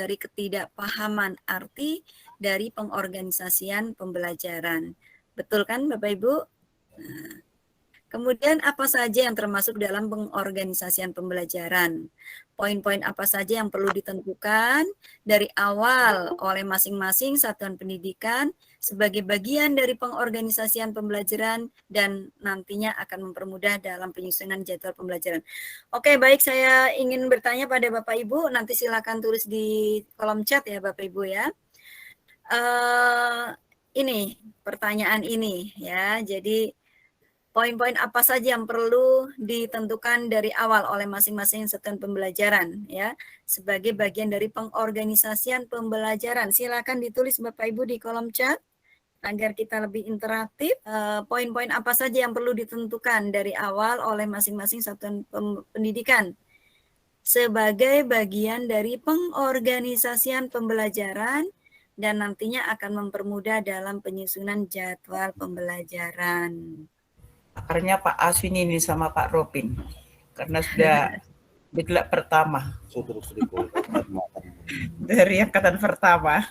dari ketidakpahaman arti dari pengorganisasian pembelajaran. Betul kan Bapak Ibu? Nah, kemudian apa saja yang termasuk dalam pengorganisasian pembelajaran? Poin-poin apa saja yang perlu ditentukan dari awal oleh masing-masing satuan pendidikan sebagai bagian dari pengorganisasian pembelajaran dan nantinya akan mempermudah dalam penyusunan jadwal pembelajaran. Oke, baik, saya ingin bertanya pada Bapak Ibu, nanti silakan tulis di kolom chat ya Bapak Ibu ya. Ini pertanyaan ini ya, jadi poin-poin apa saja yang perlu ditentukan dari awal oleh masing-masing satuan pembelajaran ya sebagai bagian dari pengorganisasian pembelajaran. Silakan ditulis Bapak Ibu di kolom chat agar kita lebih interaktif. Poin-poin apa saja yang perlu ditentukan dari awal oleh masing-masing satuan pendidikan sebagai bagian dari pengorganisasian pembelajaran dan nantinya akan mempermudah dalam penyusunan jadwal pembelajaran. Akarnya Pak Aswin ini sama Pak Robin, karena sudah diklat pertama dari angkatan pertama.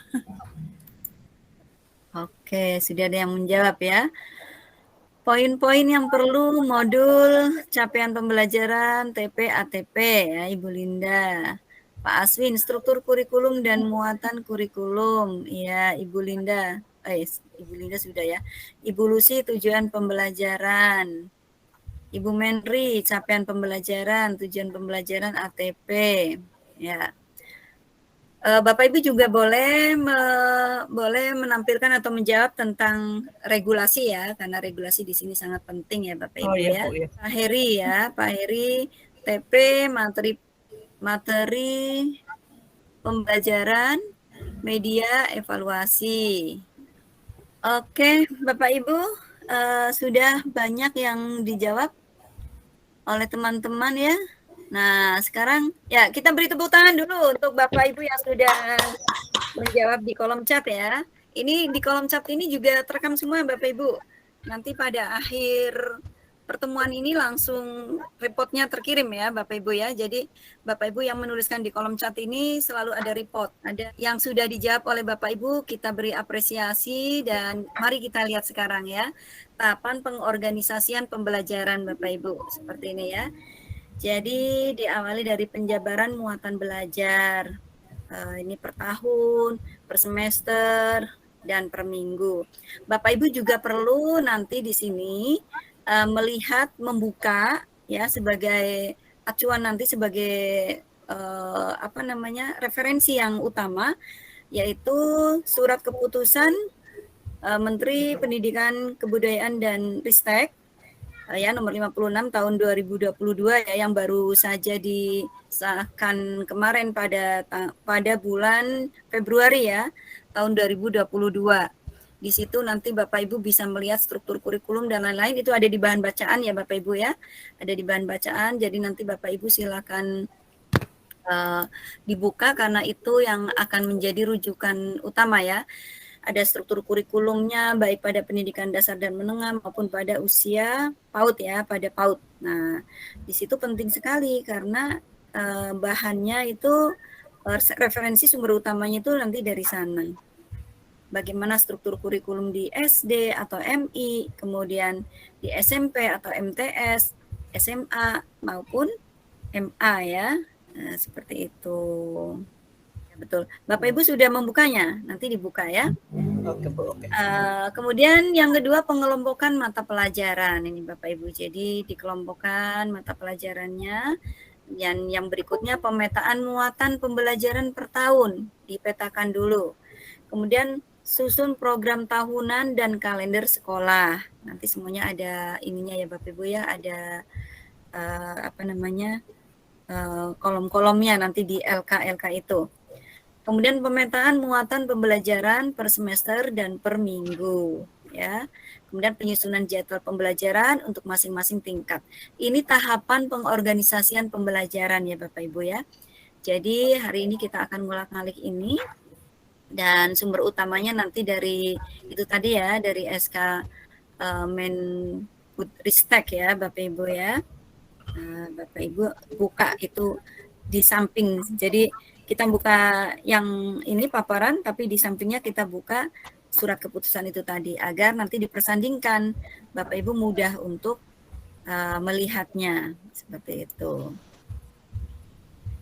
Oke, sudah ada yang menjawab ya. Poin-poin yang perlu modul capaian pembelajaran TP ATP ya Ibu Linda. Pak Aswin, struktur kurikulum dan muatan kurikulum. Ya Ibu Linda. Ibu Linda sudah ya. Ibu Lucy, tujuan pembelajaran. Ibu Menri, capaian pembelajaran, tujuan pembelajaran ATP. Ya. Bapak Ibu juga boleh menampilkan atau menjawab tentang regulasi ya, karena regulasi di sini sangat penting ya Bapak Ibu ya. Bu, ya. Pak Heri ya, Pak Heri, TP materi pembelajaran, media, evaluasi. Oke, Bapak Ibu, sudah banyak yang dijawab oleh teman-teman ya. Nah, sekarang ya kita beri tepuk tangan dulu untuk Bapak Ibu yang sudah menjawab di kolom chat ya. Ini di kolom chat ini juga terekam semua Bapak Ibu. Nanti pada akhir pertemuan ini langsung reportnya terkirim ya Bapak Ibu ya. Jadi Bapak Ibu yang menuliskan di kolom chat ini selalu ada report. Ada yang sudah dijawab oleh Bapak Ibu, kita beri apresiasi dan mari kita lihat sekarang ya. Tahapan pengorganisasian pembelajaran Bapak Ibu. Seperti ini ya. Jadi diawali dari penjabaran muatan belajar. Ini per tahun, per semester, dan per minggu. Bapak Ibu juga perlu nanti di sini melihat, membuka ya sebagai acuan nanti sebagai referensi yang utama, yaitu surat keputusan Menteri Pendidikan, Kebudayaan dan Ristek ya nomor 56 tahun 2022 ya yang baru saja disahkan kemarin pada bulan Februari ya tahun 2022. Di situ nanti Bapak Ibu bisa melihat struktur kurikulum dan lain-lain, itu ada di bahan bacaan ya Bapak Ibu ya. Ada di bahan bacaan, jadi nanti Bapak Ibu silakan dibuka karena itu yang akan menjadi rujukan utama ya. Ada struktur kurikulumnya baik pada pendidikan dasar dan menengah maupun pada usia PAUD ya, pada PAUD. Nah, di situ penting sekali karena bahannya itu referensi sumber utamanya itu nanti dari sana. Bagaimana struktur kurikulum di SD atau MI, kemudian di SMP atau MTS, SMA maupun MA ya. Nah, seperti itu. Betul. Bapak Ibu sudah membukanya, nanti dibuka ya. Oke, Bu. Oke. Kemudian yang kedua pengelompokan mata pelajaran ini Bapak Ibu. Jadi dikelompokkan mata pelajarannya. Yang berikutnya pemetaan muatan pembelajaran per tahun dipetakan dulu. Kemudian susun program tahunan dan kalender sekolah. Nanti semuanya ada ininya ya Bapak Ibu ya, ada kolom-kolomnya nanti di LK itu. Kemudian pemetaan muatan pembelajaran per semester dan per minggu ya. Kemudian penyusunan jadwal pembelajaran untuk masing-masing tingkat. Ini tahapan pengorganisasian pembelajaran ya Bapak Ibu ya. Jadi hari ini kita akan ngulik-ngalik ini dan sumber utamanya nanti dari itu tadi ya, dari SK Menristek ya Bapak Ibu ya. Bapak Ibu buka itu di samping. Jadi kita buka yang ini paparan, tapi di sampingnya kita buka surat keputusan itu tadi, agar nanti dipersandingkan, Bapak Ibu mudah untuk melihatnya, seperti itu.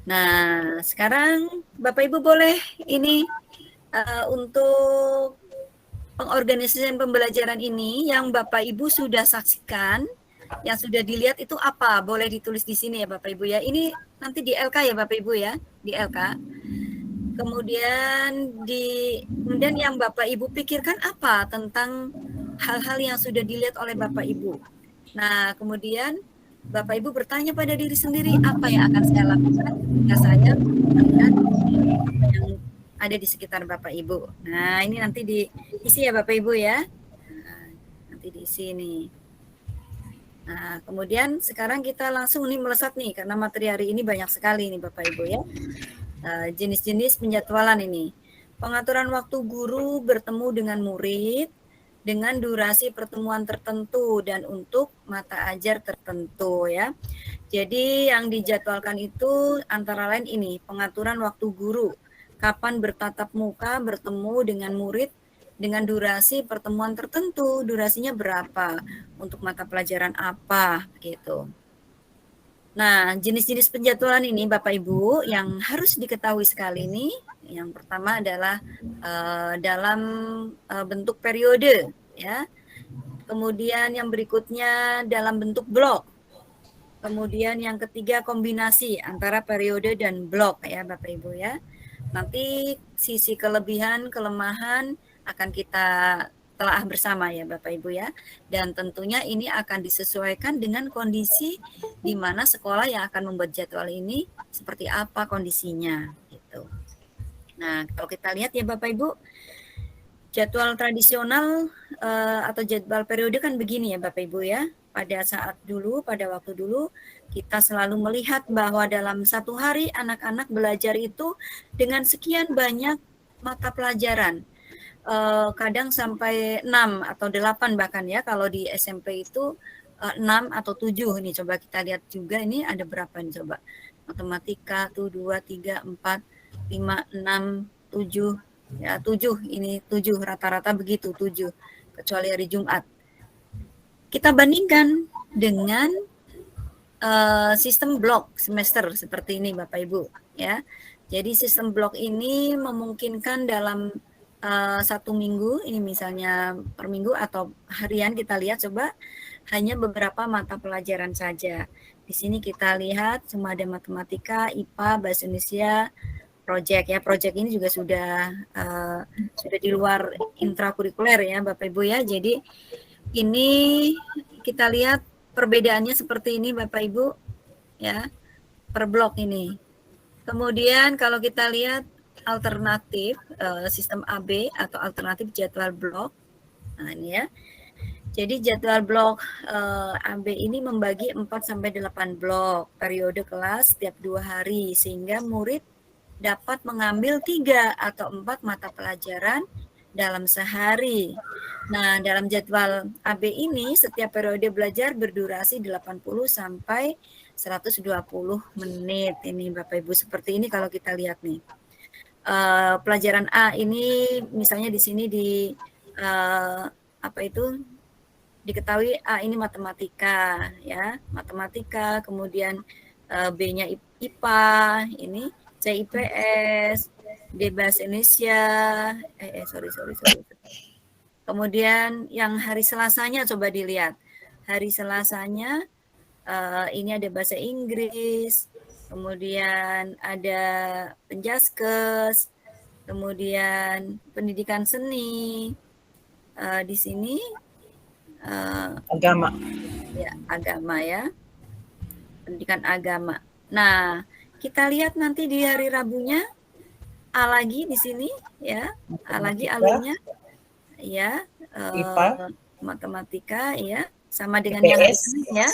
Nah, sekarang Bapak Ibu boleh ini untuk pengorganisasian pembelajaran ini yang Bapak Ibu sudah saksikan, yang sudah dilihat itu apa? Boleh ditulis di sini ya Bapak Ibu ya. Ini nanti di LK ya Bapak Ibu ya, di LK. Kemudian yang Bapak Ibu pikirkan apa tentang hal-hal yang sudah dilihat oleh Bapak Ibu. Nah, kemudian Bapak Ibu bertanya pada diri sendiri, apa yang akan saya lakukan ketika saya melihat yang ada di sekitar Bapak Ibu. Nah, ini nanti diisi ya Bapak Ibu ya. Nah, nanti diisi nih. Nah, kemudian sekarang kita langsung nih melesat nih, karena materi hari ini banyak sekali nih Bapak Ibu ya. Jenis-jenis penjadwalan ini. Pengaturan waktu guru bertemu dengan murid dengan durasi pertemuan tertentu dan untuk mata ajar tertentu ya. Jadi yang dijadwalkan itu antara lain ini, pengaturan waktu guru. Kapan bertatap muka bertemu dengan murid dengan durasi pertemuan tertentu, durasinya berapa, untuk mata pelajaran apa gitu. Nah, jenis-jenis penjadwalan ini Bapak Ibu yang harus diketahui sekali ini, yang pertama adalah dalam bentuk periode ya. Kemudian yang berikutnya dalam bentuk blok. Kemudian yang ketiga kombinasi antara periode dan blok ya Bapak Ibu ya. Nanti sisi kelebihan, kelemahan akan kita telah bersama ya Bapak Ibu ya. Dan tentunya ini akan disesuaikan dengan kondisi di mana sekolah yang akan membuat jadwal ini seperti apa kondisinya gitu. Nah, kalau kita lihat ya Bapak Ibu, jadwal tradisional atau jadwal periode kan begini ya Bapak Ibu ya. Pada waktu dulu kita selalu melihat bahwa dalam satu hari anak-anak belajar itu dengan sekian banyak mata pelajaran. Kadang sampai 6 atau 8 bahkan ya, kalau di SMP itu 6 atau 7 nih, coba kita lihat juga ini ada berapa nih coba. Matematika tuh 2, 3, 4, 5, 6, 7, ya 7, ini 7 rata-rata begitu 7, kecuali hari Jumat. Kita bandingkan dengan sistem blok semester seperti ini Bapak Ibu ya. Jadi sistem blok ini memungkinkan dalam 1 minggu, ini misalnya per minggu atau harian kita lihat coba, hanya beberapa mata pelajaran saja. Di sini kita lihat semua ada matematika, IPA, bahasa Indonesia, project ya. Project ini juga sudah di luar intrakurikuler ya Bapak Ibu ya. Jadi ini kita lihat perbedaannya seperti ini Bapak Ibu ya, per blok ini. Kemudian kalau kita lihat alternatif sistem AB atau alternatif jadwal blok. Nah, ini ya. Jadi jadwal blok AB ini membagi 4 sampai 8 blok periode kelas setiap 2 hari sehingga murid dapat mengambil 3 atau 4 mata pelajaran dalam sehari. Nah, dalam jadwal AB ini setiap periode belajar berdurasi 80 sampai 120 menit. Ini Bapak Ibu seperti ini kalau kita lihat nih. Pelajaran A ini misalnya di sini diketahui A ini matematika ya, matematika, kemudian B-nya IPA, ini C IPS, D bahasa Indonesia, sorry. Kemudian yang hari Selasanya coba dilihat. Hari Selasanya ini ada bahasa Inggris, kemudian ada penjaskes, kemudian pendidikan seni, di sini agama. Ya, agama ya, pendidikan agama. Nah, kita lihat nanti di hari Rabunya A lagi di sini ya, A lagi alurnya ya, matematika ya, sama dengan yang ya,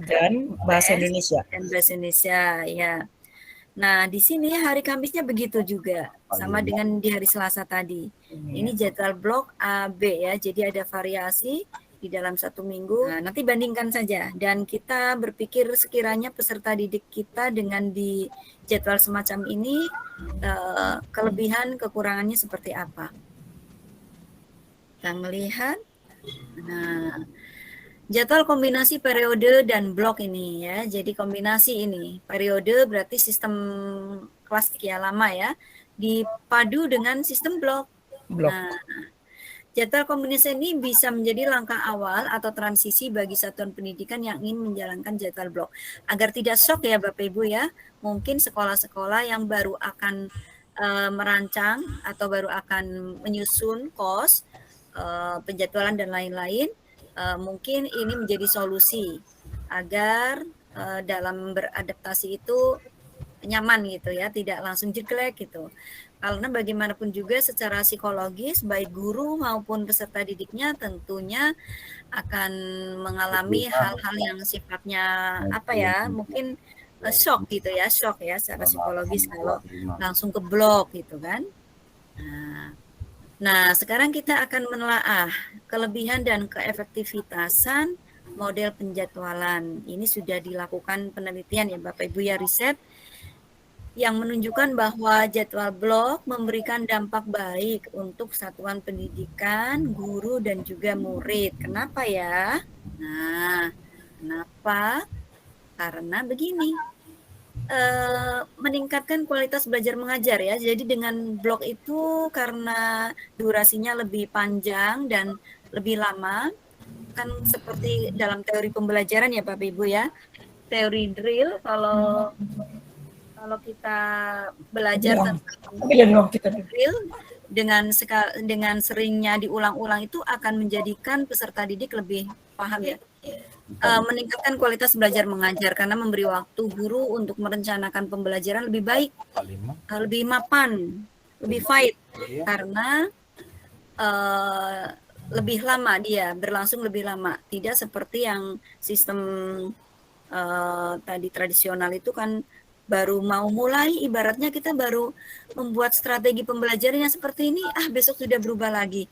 dan bahasa Indonesia. Dan bahasa Indonesia ya. Nah, di sini hari Kamisnya begitu juga, sama dengan di hari Selasa tadi. Ini jadwal blok A, B ya, jadi ada variasi di dalam 1 minggu. Nah, nanti bandingkan saja dan kita berpikir sekiranya peserta didik kita dengan di jadwal semacam ini kelebihan kekurangannya seperti apa. Kita melihat, nah jadwal kombinasi periode dan blok ini ya. Jadi kombinasi ini, periode berarti sistem klasik ya, lama ya, dipadu dengan sistem blok. Nah, jadwal kombinasi ini bisa menjadi langkah awal atau transisi bagi satuan pendidikan yang ingin menjalankan jadwal blok. Agar tidak shock ya Bapak Ibu ya, mungkin sekolah-sekolah yang baru akan merancang atau baru akan menyusun kos, penjadwalan dan lain-lain, mungkin ini menjadi solusi agar dalam beradaptasi itu nyaman gitu ya, tidak langsung jeglek gitu. Karena bagaimanapun juga secara psikologis baik guru maupun peserta didiknya tentunya akan mengalami hal-hal yang sifatnya apa ya, mungkin shock gitu ya, shock ya secara psikologis kalau langsung ke blok gitu kan. Nah, sekarang kita akan menelaah kelebihan dan keefektivitasan model penjadwalan. Ini sudah dilakukan penelitian ya Bapak Ibu ya, riset yang menunjukkan bahwa jadwal blok memberikan dampak baik untuk satuan pendidikan, guru, dan juga murid. Kenapa ya? Nah, kenapa? Karena begini, meningkatkan kualitas belajar mengajar ya. Jadi dengan blok itu karena durasinya lebih panjang dan lebih lama, kan seperti dalam teori pembelajaran ya Bapak Ibu ya, teori drill kalau kita belajar tentang drill dengan seringnya diulang-ulang itu akan menjadikan peserta didik lebih paham ya, meningkatkan kualitas belajar mengajar karena memberi waktu guru untuk merencanakan pembelajaran lebih baik, lebih mapan, lebih fight karena lebih lama dia berlangsung lebih lama, tidak seperti yang sistem tadi tradisional itu kan baru mau mulai, ibaratnya kita baru membuat strategi pembelajarannya seperti ini, besok sudah berubah lagi.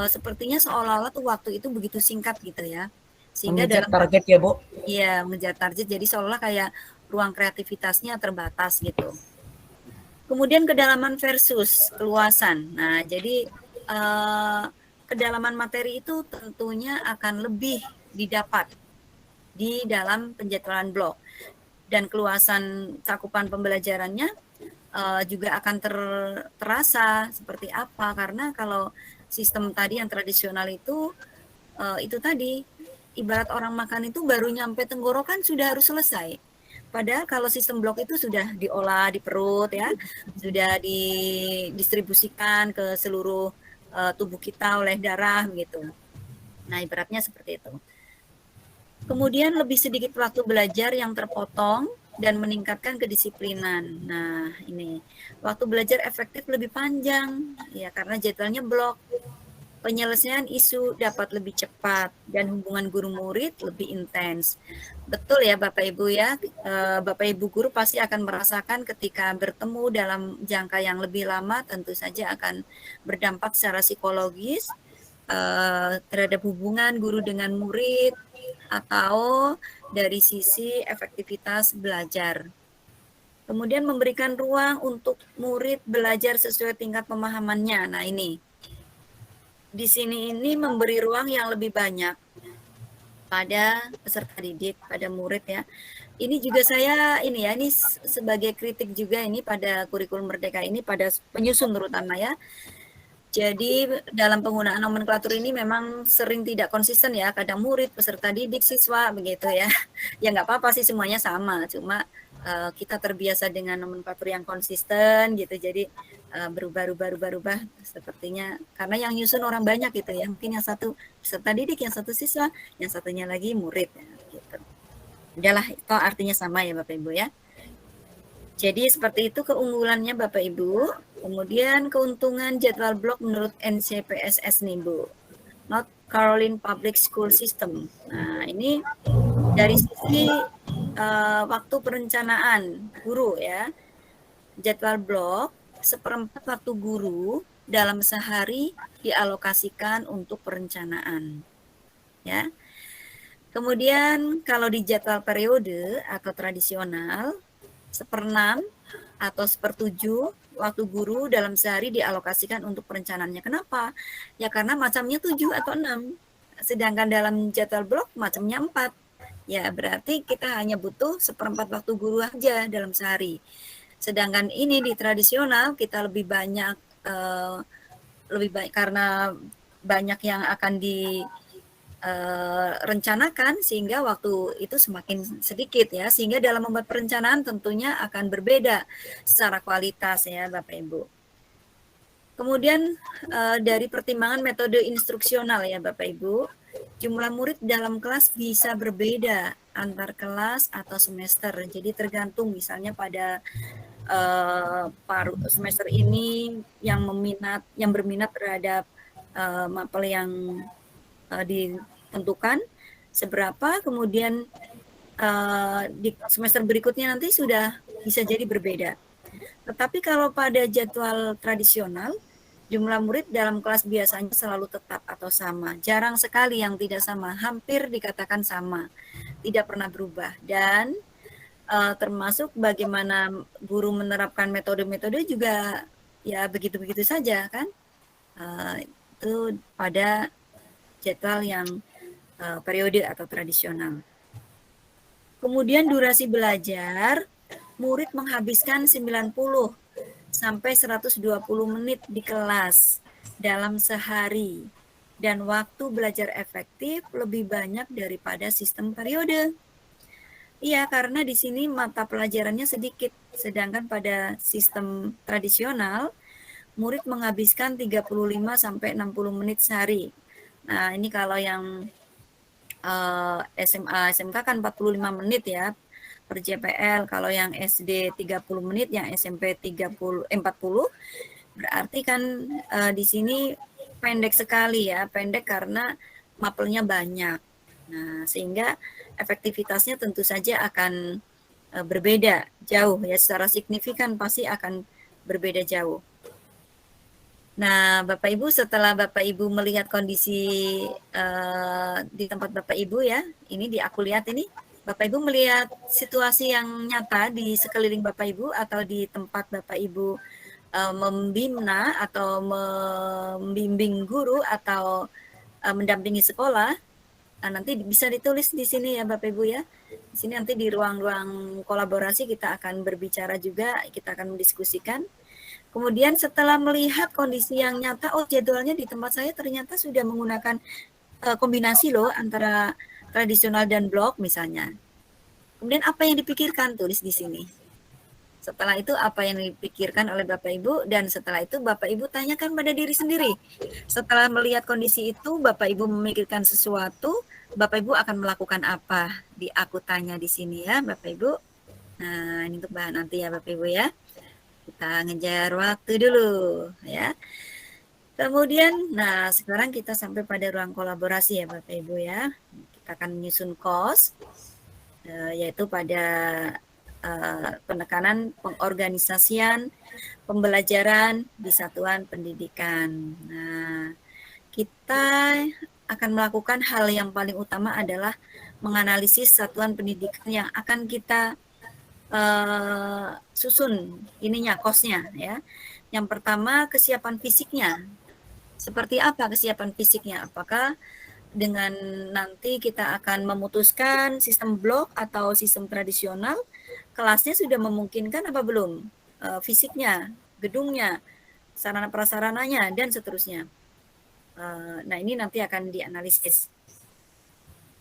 Sepertinya seolah-olah tuh waktu itu begitu singkat gitu ya. Sehingga mengejar target ya, Bu? Iya, mengejar target. Jadi seolah kayak ruang kreativitasnya terbatas gitu. Kemudian kedalaman versus keluasan. Nah, jadi kedalaman materi itu tentunya akan lebih didapat di dalam penjadwalan blok. Dan keluasan cakupan pembelajarannya juga akan terasa seperti apa, karena kalau sistem tadi yang tradisional itu tadi ibarat orang makan itu baru nyampe tenggorokan sudah harus selesai. Padahal kalau sistem blok itu sudah diolah di perut ya, sudah didistribusikan ke seluruh tubuh kita oleh darah gitu. Nah, ibaratnya seperti itu. Kemudian lebih sedikit waktu belajar yang terpotong dan meningkatkan kedisiplinan. Nah, ini waktu belajar efektif lebih panjang ya karena jadwalnya blok. Penyelesaian isu dapat lebih cepat dan hubungan guru murid lebih intens. Betul ya Bapak Ibu ya, Bapak Ibu guru pasti akan merasakan ketika bertemu dalam jangka yang lebih lama tentu saja akan berdampak secara psikologis terhadap hubungan guru dengan murid atau dari sisi efektivitas belajar. Kemudian memberikan ruang untuk murid belajar sesuai tingkat pemahamannya. Nah ini, di sini ini memberi ruang yang lebih banyak pada peserta didik, pada murid ya. Ini juga saya ini sebagai kritik juga ini pada kurikulum Merdeka ini pada penyusun terutama ya. Jadi dalam penggunaan nomenklatur ini memang sering tidak konsisten ya, kadang murid, peserta didik, siswa begitu ya. Ya nggak apa-apa sih semuanya sama, cuma kita terbiasa dengan nomenklatur yang konsisten gitu, jadi berubah sepertinya karena yang nyusun orang banyak gitu ya, mungkin yang satu peserta didik, yang satu siswa, yang satunya lagi murid ya, gitu. Udahlah, itu artinya sama ya Bapak Ibu ya. Jadi seperti itu keunggulannya Bapak Ibu. Kemudian keuntungan jadwal blok menurut NCPSS nih Bu. North Carolina Public School System. Nah ini dari sisi waktu perencanaan guru ya. Jadwal blok 1/4 waktu guru dalam sehari dialokasikan untuk perencanaan. ya. Kemudian kalau di jadwal periode atau tradisional, 1/6 atau 1/7 waktu guru dalam sehari dialokasikan untuk perencanaannya. Kenapa? Ya karena macamnya 7 atau 6. Sedangkan dalam jadwal blok macamnya 4. Ya berarti kita hanya butuh 1/4 waktu guru aja dalam sehari. Sedangkan ini di tradisional kita lebih banyak karena banyak yang akan rencanakan sehingga waktu itu semakin sedikit ya, sehingga dalam membuat perencanaan tentunya akan berbeda secara kualitas ya Bapak Ibu. Kemudian dari pertimbangan metode instruksional ya Bapak Ibu, jumlah murid dalam kelas bisa berbeda antar kelas atau semester. Jadi tergantung misalnya pada semester ini yang berminat terhadap mapel yang ditentukan seberapa, kemudian di semester berikutnya nanti sudah bisa jadi berbeda. Tetapi kalau pada jadwal tradisional, jumlah murid dalam kelas biasanya selalu tetap atau sama. Jarang sekali yang tidak sama, hampir dikatakan sama, tidak pernah berubah. Dan termasuk bagaimana guru menerapkan metode-metode juga ya begitu-begitu saja kan. Itu pada jadwal yang periode atau tradisional. Kemudian durasi belajar, murid menghabiskan 90 sampai 120 menit di kelas dalam sehari. Dan waktu belajar efektif lebih banyak daripada sistem periode. Iya, karena di sini mata pelajarannya sedikit, sedangkan pada sistem tradisional, murid menghabiskan 35 sampai 60 menit sehari. Nah, ini kalau yang SMA, SMK kan 45 menit ya per JPL. Kalau yang SD 30 menit, yang SMP 40 berarti kan di sini pendek sekali ya, pendek karena mapelnya banyak. Nah, sehingga efektivitasnya tentu saja akan berbeda jauh ya, secara signifikan pasti akan berbeda jauh. Nah, Bapak Ibu, setelah Bapak Ibu melihat kondisi di tempat Bapak Ibu ya, ini di aku lihat ini, Bapak Ibu melihat situasi yang nyata di sekeliling Bapak Ibu atau di tempat Bapak Ibu membina atau membimbing guru atau mendampingi sekolah. Nah, nanti bisa ditulis di sini ya Bapak Ibu ya. Di sini nanti di ruang-ruang kolaborasi kita akan berbicara juga, kita akan mendiskusikan. Kemudian setelah melihat kondisi yang nyata, oh jadwalnya di tempat saya ternyata sudah menggunakan kombinasi loh antara tradisional dan blok misalnya. Kemudian apa yang dipikirkan, tulis di sini. Setelah itu apa yang dipikirkan oleh Bapak Ibu, dan setelah itu Bapak Ibu tanyakan pada diri sendiri. Setelah melihat kondisi itu, Bapak Ibu memikirkan sesuatu, Bapak Ibu akan melakukan apa? Di aku tanya di sini ya Bapak Ibu. Nah, ini untuk bahan nanti ya Bapak Ibu ya. Kita ngejar waktu dulu ya. Kemudian, nah sekarang kita sampai pada ruang kolaborasi ya Bapak Ibu ya. Kita akan menyusun KOS, yaitu pada penekanan pengorganisasian pembelajaran di satuan pendidikan. Nah, kita akan melakukan hal yang paling utama adalah menganalisis satuan pendidikan yang akan kita susun ininya, kosnya ya. Yang pertama kesiapan fisiknya. Seperti apa kesiapan fisiknya? Apakah dengan nanti kita akan memutuskan sistem blok atau sistem tradisional, kelasnya sudah memungkinkan apa belum? Fisiknya, gedungnya, sarana prasarananya dan seterusnya. Nah, ini nanti akan dianalisis.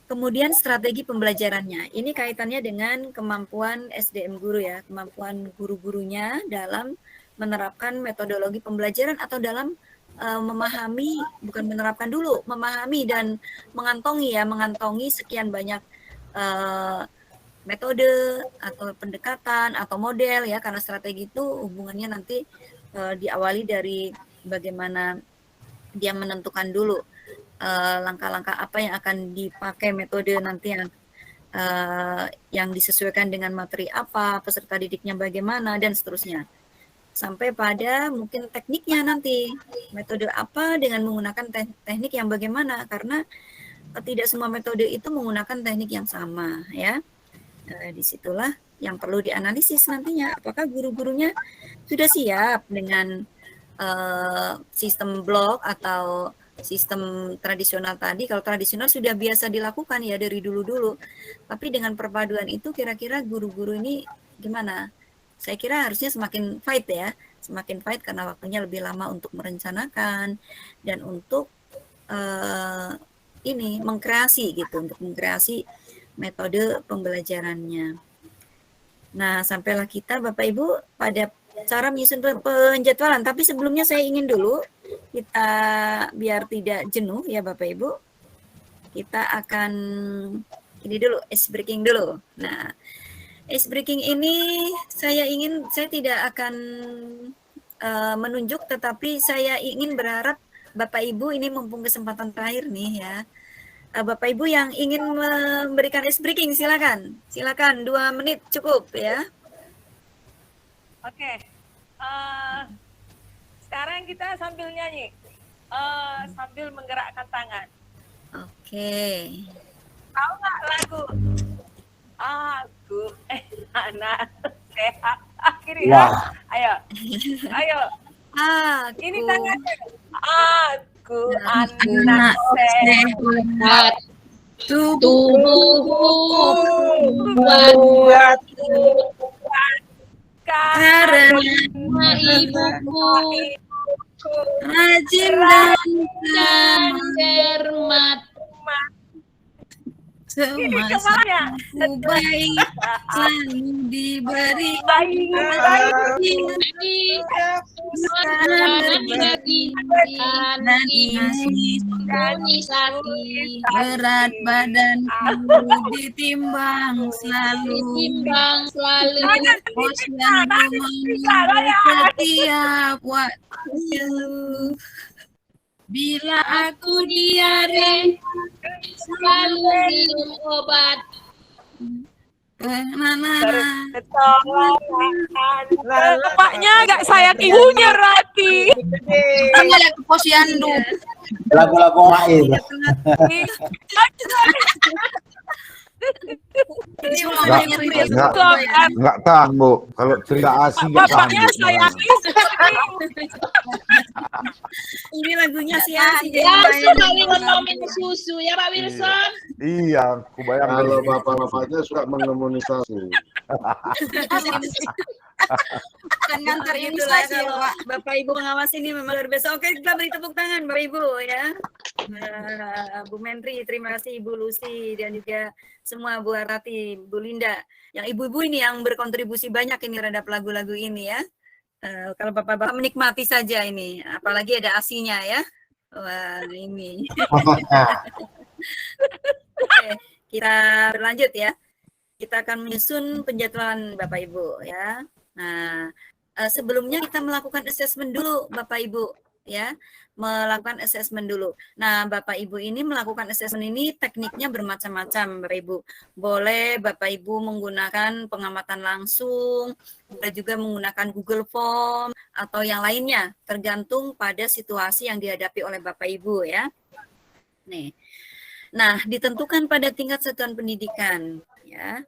Kemudian strategi pembelajarannya. Ini kaitannya dengan kemampuan SDM guru ya, kemampuan guru-gurunya dalam menerapkan metodologi pembelajaran atau dalam memahami, bukan menerapkan dulu, memahami dan mengantongi sekian banyak metode atau pendekatan atau model ya, karena strategi itu hubungannya nanti diawali dari bagaimana dia menentukan dulu langkah-langkah apa yang akan dipakai, metode nanti yang disesuaikan dengan materi apa, peserta didiknya bagaimana, dan seterusnya. Sampai pada mungkin tekniknya nanti, metode apa dengan menggunakan teknik yang bagaimana, karena tidak semua metode itu menggunakan teknik yang sama ya. Disitulah yang perlu dianalisis nantinya, apakah guru-gurunya sudah siap dengan sistem blok atau sistem tradisional tadi. Kalau tradisional sudah biasa dilakukan ya dari dulu-dulu, tapi dengan perpaduan itu kira-kira guru-guru ini gimana? Saya kira harusnya semakin fight ya, semakin fight karena waktunya lebih lama untuk merencanakan dan untuk ini mengkreasi gitu, untuk mengkreasi metode pembelajarannya. Nah, sampailah kita Bapak Ibu pada cara menyusun penjadwalan. Tapi sebelumnya saya ingin dulu kita biar tidak jenuh ya Bapak Ibu. Kita akan ini dulu, ice breaking dulu. Nah, ice breaking ini saya tidak akan menunjuk, tetapi saya ingin berharap Bapak Ibu ini mumpung kesempatan terakhir nih ya. Bapak Ibu yang ingin memberikan ice breaking silakan. Silakan 2 menit cukup ya. Oke. Sekarang kita sambil nyanyi. Sambil menggerakkan tangan. Oke. Tahu nggak lagu? Aku anak sehat. Akhirnya. Wah. Ayo. Ayo. Ini tangannya. Aku anak sehat, tubuhku buat karena ibuku rajin dan cermat. Semasa baik selalu diberi baik dan imunisasi. Berat badanku ditimbang selalu posyandu menunggu setiap waktu. Bila aku diare, selalu minum obat. Bapaknya agak sayang ibunya Rati. Kita lihat ke posyandu. Lagu-lagu lain. Enggak tahan, Bu. Kalau cerita asing enggak tahan. Bapaknya sayang Ini lagunya si Asi. Ya, Pak Wilson minum susu ya Pak Wilson. Iya, aku bayangkan. Kalau bapak-bapaknya suka mengimunisasi. Kan ngantar imunisasi ya Pak. Bapak Ibu pengawas ini memang luar biasa. Oke, kita beri tepuk tangan Bapak Ibu ya. Bu Menteri, terima kasih Ibu Lucy dan juga semua Bu Arati, Bu Linda. Yang ibu-ibu ini yang berkontribusi banyak ini terhadap lagu-lagu ini ya. Kalau bapak-bapak menikmati saja ini, apalagi ada asinya ya. Wah, ini. Oke, kita berlanjut ya. Kita akan menyusun penjadwalan Bapak Ibu ya. Nah, sebelumnya kita melakukan assessment dulu Bapak Ibu ya. Melakukan assessment dulu. Nah, Bapak Ibu ini melakukan assessment ini tekniknya bermacam-macam, Bapak Ibu. Boleh Bapak Ibu menggunakan pengamatan langsung, boleh juga menggunakan Google Form atau yang lainnya, tergantung pada situasi yang dihadapi oleh Bapak Ibu ya. Nih. Nah, ditentukan pada tingkat satuan pendidikan ya.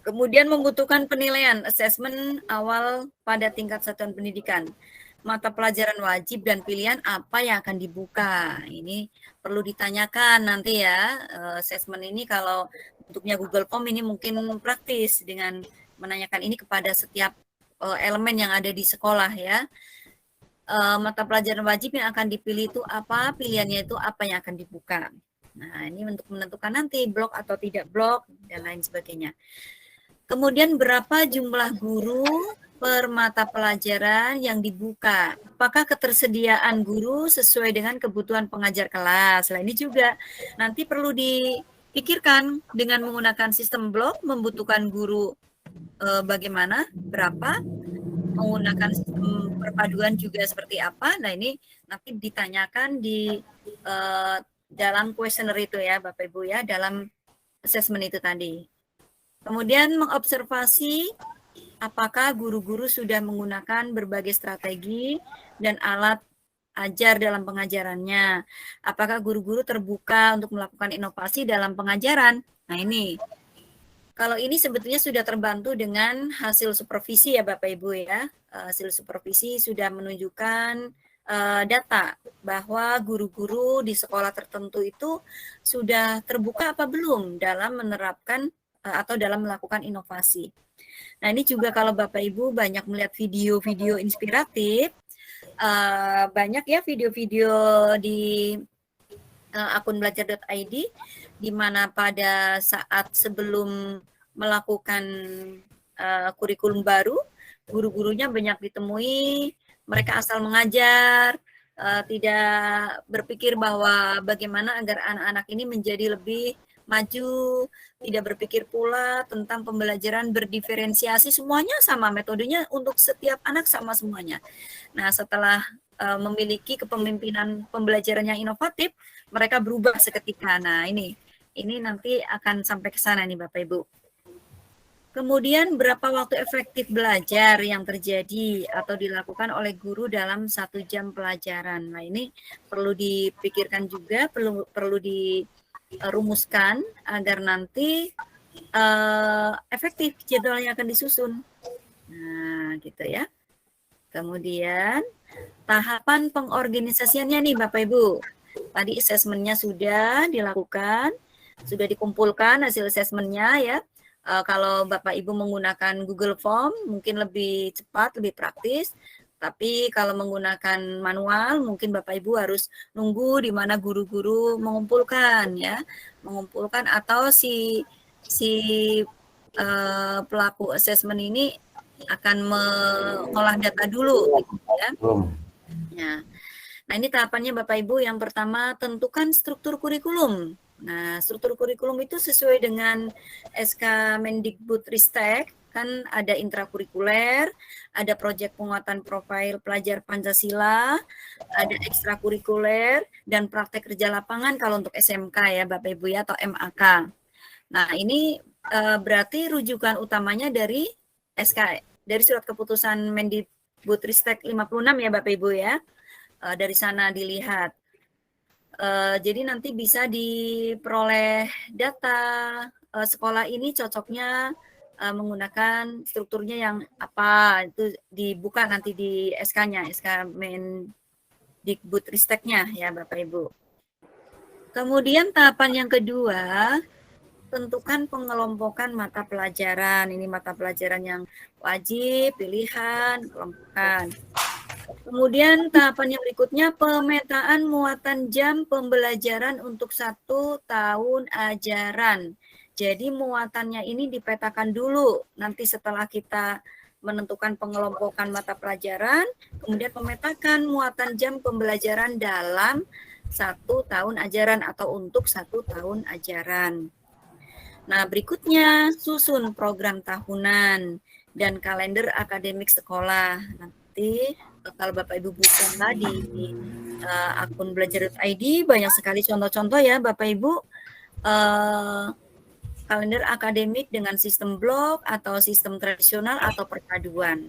Kemudian membutuhkan penilaian assessment awal pada tingkat satuan pendidikan. Mata pelajaran wajib dan pilihan apa yang akan dibuka. Ini perlu ditanyakan nanti ya. Assessment ini kalau bentuknya Google Form ini mungkin praktis dengan menanyakan ini kepada setiap elemen yang ada di sekolah ya. Mata pelajaran wajib yang akan dipilih itu apa, pilihannya itu apa yang akan dibuka. Nah, ini untuk menentukan nanti blok atau tidak blok dan lain sebagainya. Kemudian berapa jumlah guru per mata pelajaran yang dibuka? Apakah ketersediaan guru sesuai dengan kebutuhan pengajar kelas? Nah, ini juga nanti perlu dipikirkan dengan menggunakan sistem blok, membutuhkan guru bagaimana, berapa, menggunakan sistem perpaduan juga seperti apa. Nah, ini nanti ditanyakan di dalam kuesioner itu ya Bapak Ibu ya, dalam assessment itu tadi. Kemudian mengobservasi apakah guru-guru sudah menggunakan berbagai strategi dan alat ajar dalam pengajarannya? Apakah guru-guru terbuka untuk melakukan inovasi dalam pengajaran? Nah ini, kalau ini sebetulnya sudah terbantu dengan hasil supervisi ya Bapak Ibu ya. Hasil supervisi sudah menunjukkan data bahwa guru-guru di sekolah tertentu itu sudah terbuka apa belum dalam menerapkan atau dalam melakukan inovasi. Nah ini juga kalau Bapak Ibu banyak melihat video-video inspiratif, banyak ya video-video di akun belajar.id di mana pada saat sebelum melakukan kurikulum baru, guru-gurunya banyak ditemui, mereka asal mengajar, tidak berpikir bahwa bagaimana agar anak-anak ini menjadi lebih maju, tidak berpikir pula tentang pembelajaran berdiferensiasi, semuanya sama, metodenya untuk setiap anak sama semuanya. Nah, setelah memiliki kepemimpinan pembelajaran yang inovatif, mereka berubah seketika. Nah, ini nanti akan sampai ke sana nih Bapak Ibu. Kemudian berapa waktu efektif belajar yang terjadi atau dilakukan oleh guru dalam 1 jam pelajaran. Nah, ini perlu dipikirkan juga, perlu dirumuskan agar nanti efektif jadwal yang akan disusun. Nah, gitu ya. Kemudian tahapan pengorganisasiannya nih Bapak Ibu. Tadi asesmennya sudah dilakukan, sudah dikumpulkan hasil asesmennya ya. Kalau Bapak Ibu menggunakan Google Form mungkin lebih cepat, lebih praktis. Tapi kalau menggunakan manual mungkin Bapak Ibu harus nunggu di mana guru-guru mengumpulkan ya, mengumpulkan atau si pelaku asesmen ini akan mengolah data dulu gitu ya. Nah, ini tahapannya Bapak Ibu. Yang pertama, tentukan struktur kurikulum. Nah, struktur kurikulum itu sesuai dengan SK Mendikbudristek, kan ada intrakurikuler, ada proyek penguatan profil pelajar Pancasila, ada ekstrakurikuler, dan praktek kerja lapangan kalau untuk SMK ya Bapak Ibu ya, atau MAK. Nah, ini berarti rujukan utamanya dari SK, dari surat keputusan Mendikbudristek 56 ya Bapak Ibu ya. Dari sana dilihat. Jadi nanti bisa diperoleh data sekolah ini cocoknya menggunakan strukturnya yang apa, itu dibuka nanti di SK-nya, SK Mendikbudristeknya ya Bapak Ibu. Kemudian tahapan yang kedua, tentukan pengelompokan mata pelajaran. Ini mata pelajaran yang wajib, pilihan, kelompokan. Kemudian tahapan yang berikutnya, pemetaan muatan jam pembelajaran untuk 1 tahun ajaran. Jadi muatannya ini dipetakan dulu. Nanti setelah kita menentukan pengelompokan mata pelajaran, kemudian memetakan muatan jam pembelajaran dalam 1 tahun ajaran atau untuk 1 tahun ajaran. Nah, berikutnya susun program tahunan dan kalender akademik sekolah. Nanti kalau Bapak Ibu buka di akun belajar.id banyak sekali contoh-contoh ya Bapak Ibu, kalender akademik dengan sistem blok atau sistem tradisional atau perpaduan.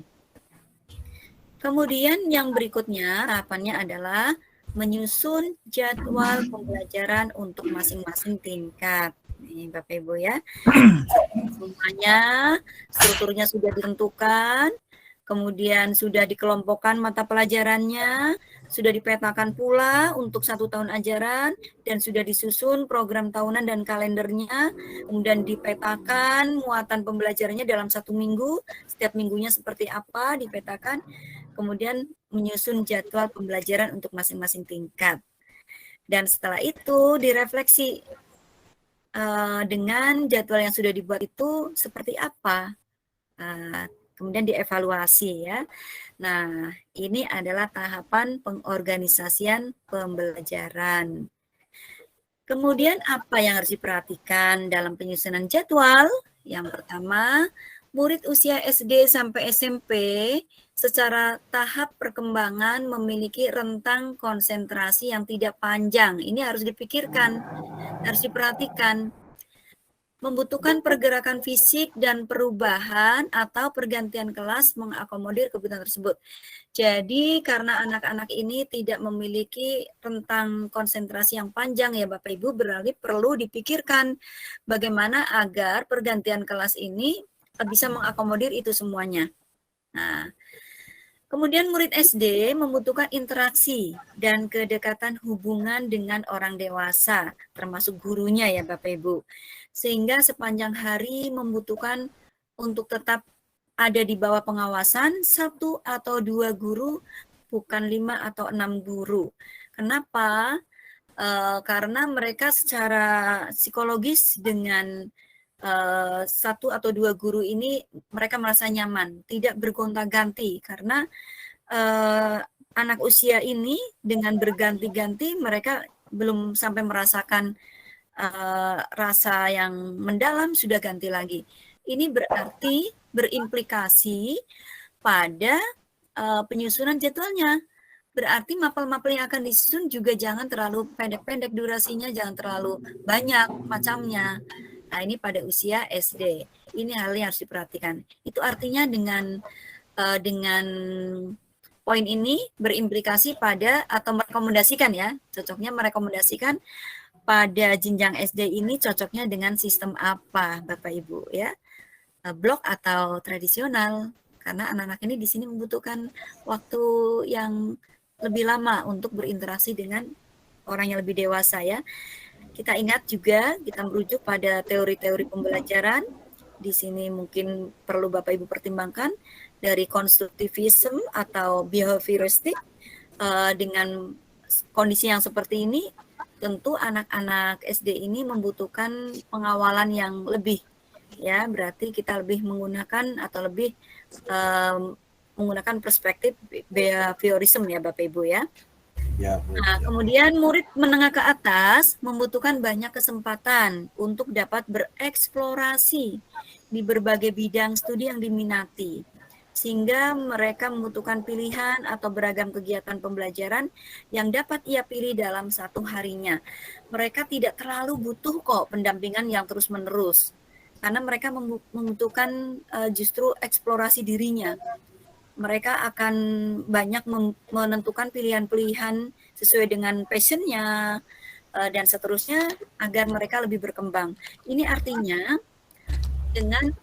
Kemudian yang berikutnya tahapannya adalah menyusun jadwal pembelajaran untuk masing-masing tingkat. Nih Bapak Ibu ya, semuanya strukturnya sudah ditentukan. Kemudian sudah dikelompokkan mata pelajarannya, sudah dipetakan pula untuk 1 tahun ajaran, dan sudah disusun program tahunan dan kalendernya, kemudian dipetakan muatan pembelajarannya dalam 1 minggu, setiap minggunya seperti apa dipetakan, kemudian menyusun jadwal pembelajaran untuk masing-masing tingkat. Dan setelah itu direfleksi dengan jadwal yang sudah dibuat itu seperti apa. Kemudian dievaluasi ya. Nah, ini adalah tahapan pengorganisasian pembelajaran. Kemudian apa yang harus diperhatikan dalam penyusunan jadwal? Yang pertama, murid usia SD sampai SMP secara tahap perkembangan memiliki rentang konsentrasi yang tidak panjang. Ini harus dipikirkan, harus diperhatikan. membutuhkan pergerakan fisik dan perubahan atau pergantian kelas mengakomodir kebutuhan tersebut. Jadi karena anak-anak ini tidak memiliki rentang konsentrasi yang panjang ya Bapak Ibu, berarti perlu dipikirkan bagaimana agar pergantian kelas ini bisa mengakomodir itu semuanya. Nah, kemudian murid SD membutuhkan interaksi dan kedekatan hubungan dengan orang dewasa, termasuk gurunya ya Bapak Ibu. Sehingga sepanjang hari membutuhkan untuk tetap ada di bawah pengawasan 1 atau 2 guru, bukan 5 atau 6 guru. Kenapa? Karena mereka secara psikologis dengan 1 atau 2 guru ini mereka merasa nyaman, tidak bergonta-ganti karena anak usia ini dengan berganti-ganti mereka belum sampai merasakan rasa yang mendalam sudah ganti lagi. Ini berarti berimplikasi pada penyusunan jadwalnya. Berarti mapel-mapel yang akan disusun juga jangan terlalu pendek-pendek durasinya, jangan terlalu banyak macamnya. Nah, ini pada usia SD. Ini hal yang harus diperhatikan. Itu artinya dengan poin ini berimplikasi pada atau merekomendasikan ya, cocoknya merekomendasikan pada jenjang SD ini cocoknya dengan sistem apa Bapak Ibu ya, blok atau tradisional, karena anak-anak ini di sini membutuhkan waktu yang lebih lama untuk berinteraksi dengan orang yang lebih dewasa ya. Kita ingat juga kita merujuk pada teori-teori pembelajaran. Di sini mungkin perlu Bapak Ibu pertimbangkan dari konstruktivisme atau behavioristik. Dengan kondisi yang seperti ini tentu anak-anak SD ini membutuhkan pengawalan yang lebih ya, berarti kita lebih menggunakan atau lebih menggunakan perspektif behaviorism ya Bapak Ibu ya. Nah, kemudian murid menengah ke atas membutuhkan banyak kesempatan untuk dapat bereksplorasi di berbagai bidang studi yang diminati, sehingga mereka membutuhkan pilihan atau beragam kegiatan pembelajaran yang dapat ia pilih dalam satu harinya. Mereka tidak terlalu butuh kok pendampingan yang terus-menerus, karena mereka membutuhkan justru eksplorasi dirinya. Mereka akan banyak menentukan pilihan-pilihan sesuai dengan passion-nya dan seterusnya agar mereka lebih berkembang. Ini artinya dengan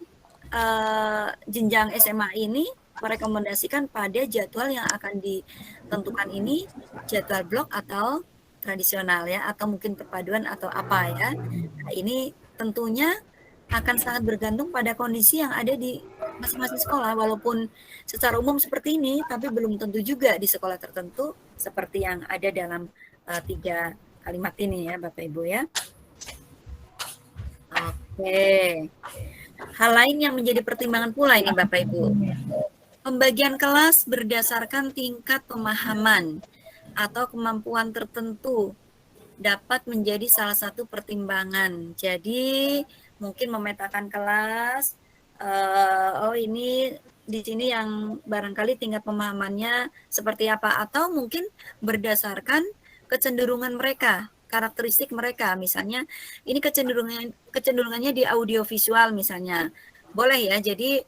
jenjang SMA ini merekomendasikan pada jadwal yang akan ditentukan ini jadwal blok atau tradisional ya, atau mungkin perpaduan atau apa ya. Nah, ini tentunya akan sangat bergantung pada kondisi yang ada di masing-masing sekolah, walaupun secara umum seperti ini, tapi belum tentu juga di sekolah tertentu seperti yang ada dalam 3 kalimat ini ya Bapak Ibu ya. Oke. Hal lain yang menjadi pertimbangan pula ini Bapak Ibu, pembagian kelas berdasarkan tingkat pemahaman atau kemampuan tertentu dapat menjadi salah satu pertimbangan. Jadi mungkin memetakan kelas, ini di sini yang barangkali tingkat pemahamannya seperti apa, atau mungkin berdasarkan kecenderungan mereka, karakteristik mereka, misalnya ini kecenderungannya di audiovisual misalnya, boleh ya. Jadi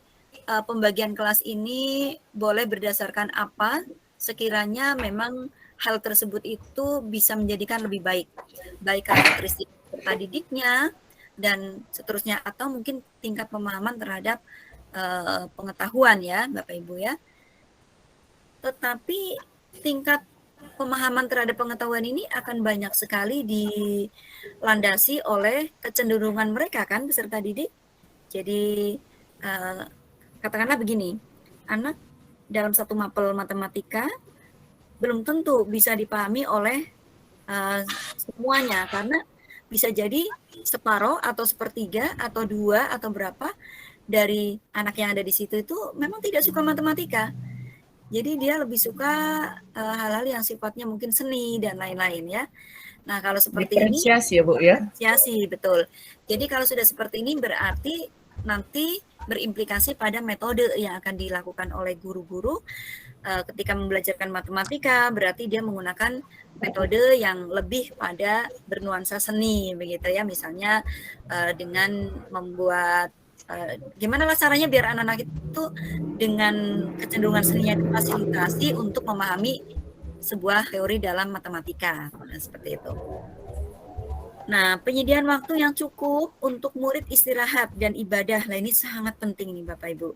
pembagian kelas ini boleh berdasarkan apa sekiranya memang hal tersebut itu bisa menjadikan lebih baik karakteristik peserta didiknya dan seterusnya, atau mungkin tingkat pemahaman terhadap pengetahuan ya Bapak Ibu ya. Tetapi tingkat pemahaman terhadap pengetahuan ini akan banyak sekali dilandasi oleh kecenderungan mereka kan peserta didik. Jadi katakanlah begini, anak dalam satu mapel matematika belum tentu bisa dipahami oleh semuanya, karena bisa jadi separuh atau sepertiga atau 2 atau berapa dari anak yang ada di situ itu memang tidak suka matematika. Jadi dia lebih suka hal-hal yang sifatnya mungkin seni dan lain-lain ya. Nah, kalau seperti diferensiasi ya Bu ya. Diferensiasi, betul. Jadi kalau sudah seperti ini berarti nanti berimplikasi pada metode yang akan dilakukan oleh guru-guru ketika membelajarkan matematika berarti dia menggunakan metode yang lebih pada bernuansa seni begitu ya, misalnya dengan membuat gimana lah caranya biar anak-anak itu dengan kecenderungan seninya difasilitasi untuk memahami sebuah teori dalam matematika, seperti itu. Nah, penyediaan waktu yang cukup untuk murid istirahat dan ibadah, nah ini sangat penting nih Bapak Ibu,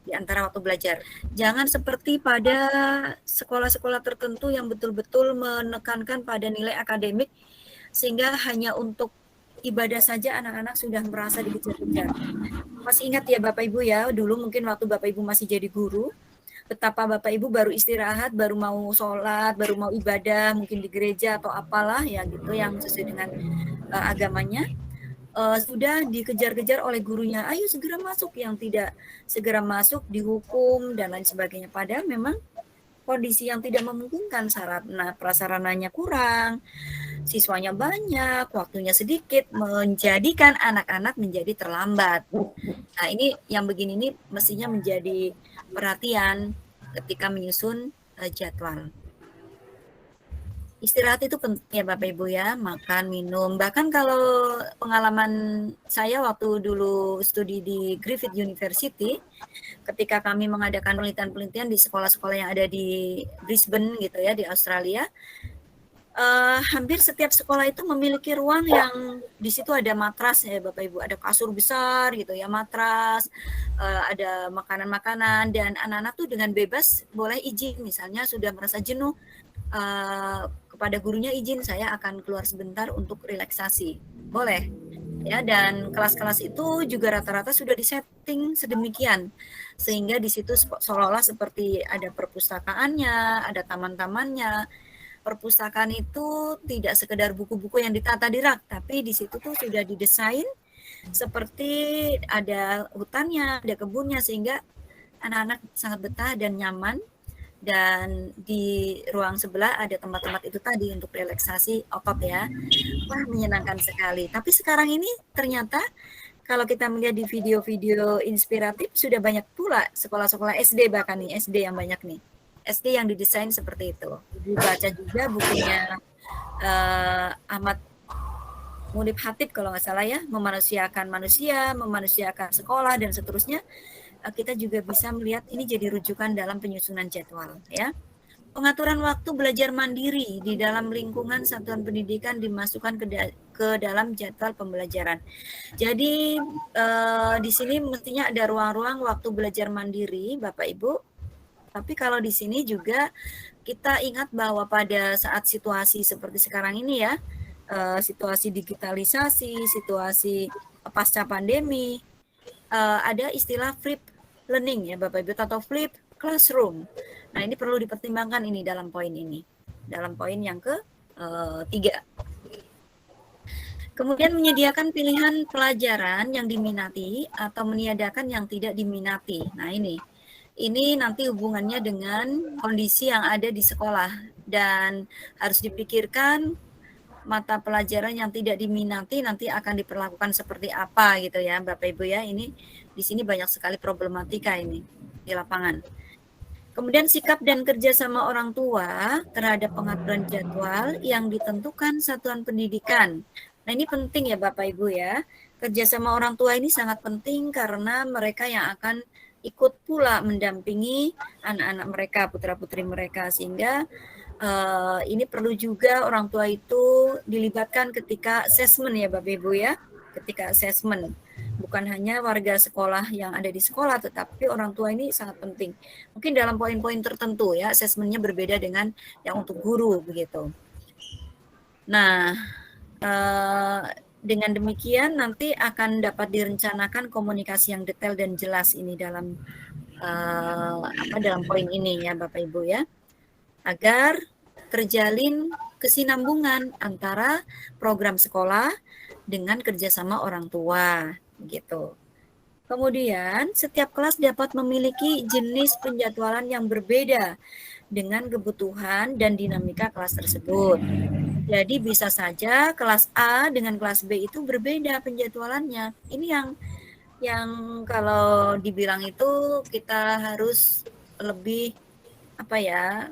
di antara waktu belajar. Jangan seperti pada sekolah-sekolah tertentu yang betul-betul menekankan pada nilai akademik, sehingga hanya untuk ibadah saja anak-anak sudah merasa dikejar-kejar. Masih ingat ya Bapak Ibu ya, dulu mungkin waktu Bapak Ibu masih jadi guru, betapa Bapak Ibu baru istirahat, baru mau sholat, baru mau ibadah, mungkin di gereja atau apalah ya gitu yang sesuai dengan agamanya, sudah dikejar-kejar oleh gurunya, ayo segera masuk, yang tidak segera masuk dihukum dan lain sebagainya. Padahal memang kondisi yang tidak memungkinkan, prasarananya kurang, siswanya banyak, waktunya sedikit, menjadikan anak-anak menjadi terlambat. Nah ini yang begini ini mestinya menjadi perhatian ketika menyusun jadwal. Istirahat itu penting ya Bapak Ibu ya, makan, minum. Bahkan kalau pengalaman saya waktu dulu studi di Griffith University, ketika kami mengadakan penelitian-penelitian di sekolah-sekolah yang ada di Brisbane gitu ya, di Australia, hampir setiap sekolah itu memiliki ruang yang di situ ada matras ya Bapak Ibu, ada kasur besar gitu ya, matras, ada makanan-makanan, dan anak-anak tuh dengan bebas boleh izin, misalnya sudah merasa jenuh, kepada gurunya izin, saya akan keluar sebentar untuk relaksasi, boleh ya. Dan kelas-kelas itu juga rata-rata sudah disetting sedemikian sehingga di situ seolah-olah seperti ada perpustakaannya, ada taman-tamannya. Perpustakaan itu tidak sekedar buku-buku yang ditata di rak, tapi di situ tuh sudah didesain seperti ada hutannya, ada kebunnya, sehingga anak-anak sangat betah dan nyaman. Dan di ruang sebelah ada tempat-tempat itu tadi untuk relaksasi otot ya. Wah, menyenangkan sekali. Tapi sekarang ini ternyata kalau kita melihat di video-video inspiratif, sudah banyak pula sekolah-sekolah SD, bahkan nih SD yang banyak nih. SD yang didesain seperti itu. Dibaca juga bukunya Ahmad Munib Khatib kalau nggak salah ya, memanusiakan manusia, memanusiakan sekolah dan seterusnya. Kita juga bisa melihat ini jadi rujukan dalam penyusunan jadwal ya. Pengaturan waktu belajar mandiri di dalam lingkungan satuan pendidikan dimasukkan ke dalam jadwal pembelajaran. Jadi di sini mestinya ada ruang-ruang waktu belajar mandiri Bapak Ibu. Tapi kalau di sini juga kita ingat bahwa pada saat situasi seperti sekarang ini ya, situasi digitalisasi, situasi pasca pandemi, ada istilah flip learning ya Bapak Ibu, atau flip classroom. Nah ini perlu dipertimbangkan ini dalam poin ini, dalam poin yang ke-3. Kemudian menyediakan pilihan pelajaran yang diminati atau meniadakan yang tidak diminati. Nah ini nanti hubungannya dengan kondisi yang ada di sekolah dan harus dipikirkan mata pelajaran yang tidak diminati nanti akan diperlakukan seperti apa gitu ya Bapak Ibu ya. Ini di sini banyak sekali problematika ini di lapangan. Kemudian sikap dan kerjasama orang tua terhadap pengaturan jadwal yang ditentukan satuan pendidikan. Nah ini penting ya Bapak Ibu ya. Kerjasama orang tua ini sangat penting karena mereka yang akan ikut pula mendampingi anak-anak mereka, putra-putri mereka, sehingga ini perlu juga orang tua itu dilibatkan ketika asesmen ya Bapak Ibu ya, ketika asesmen. Bukan hanya warga sekolah yang ada di sekolah, tetapi orang tua ini sangat penting. Mungkin dalam poin-poin tertentu ya, asesmennya berbeda dengan yang untuk guru begitu. Nah, dengan demikian nanti akan dapat direncanakan komunikasi yang detail dan jelas ini dalam dalam poin ini ya Bapak Ibu ya, agar terjalin kesinambungan antara program sekolah dengan kerjasama orang tua gitu. Kemudian setiap kelas dapat memiliki jenis penjadwalan yang berbeda dengan kebutuhan dan dinamika kelas tersebut. Jadi bisa saja kelas A dengan kelas B itu berbeda penjadwalannya. Ini yang kalau dibilang itu kita harus lebih apa ya,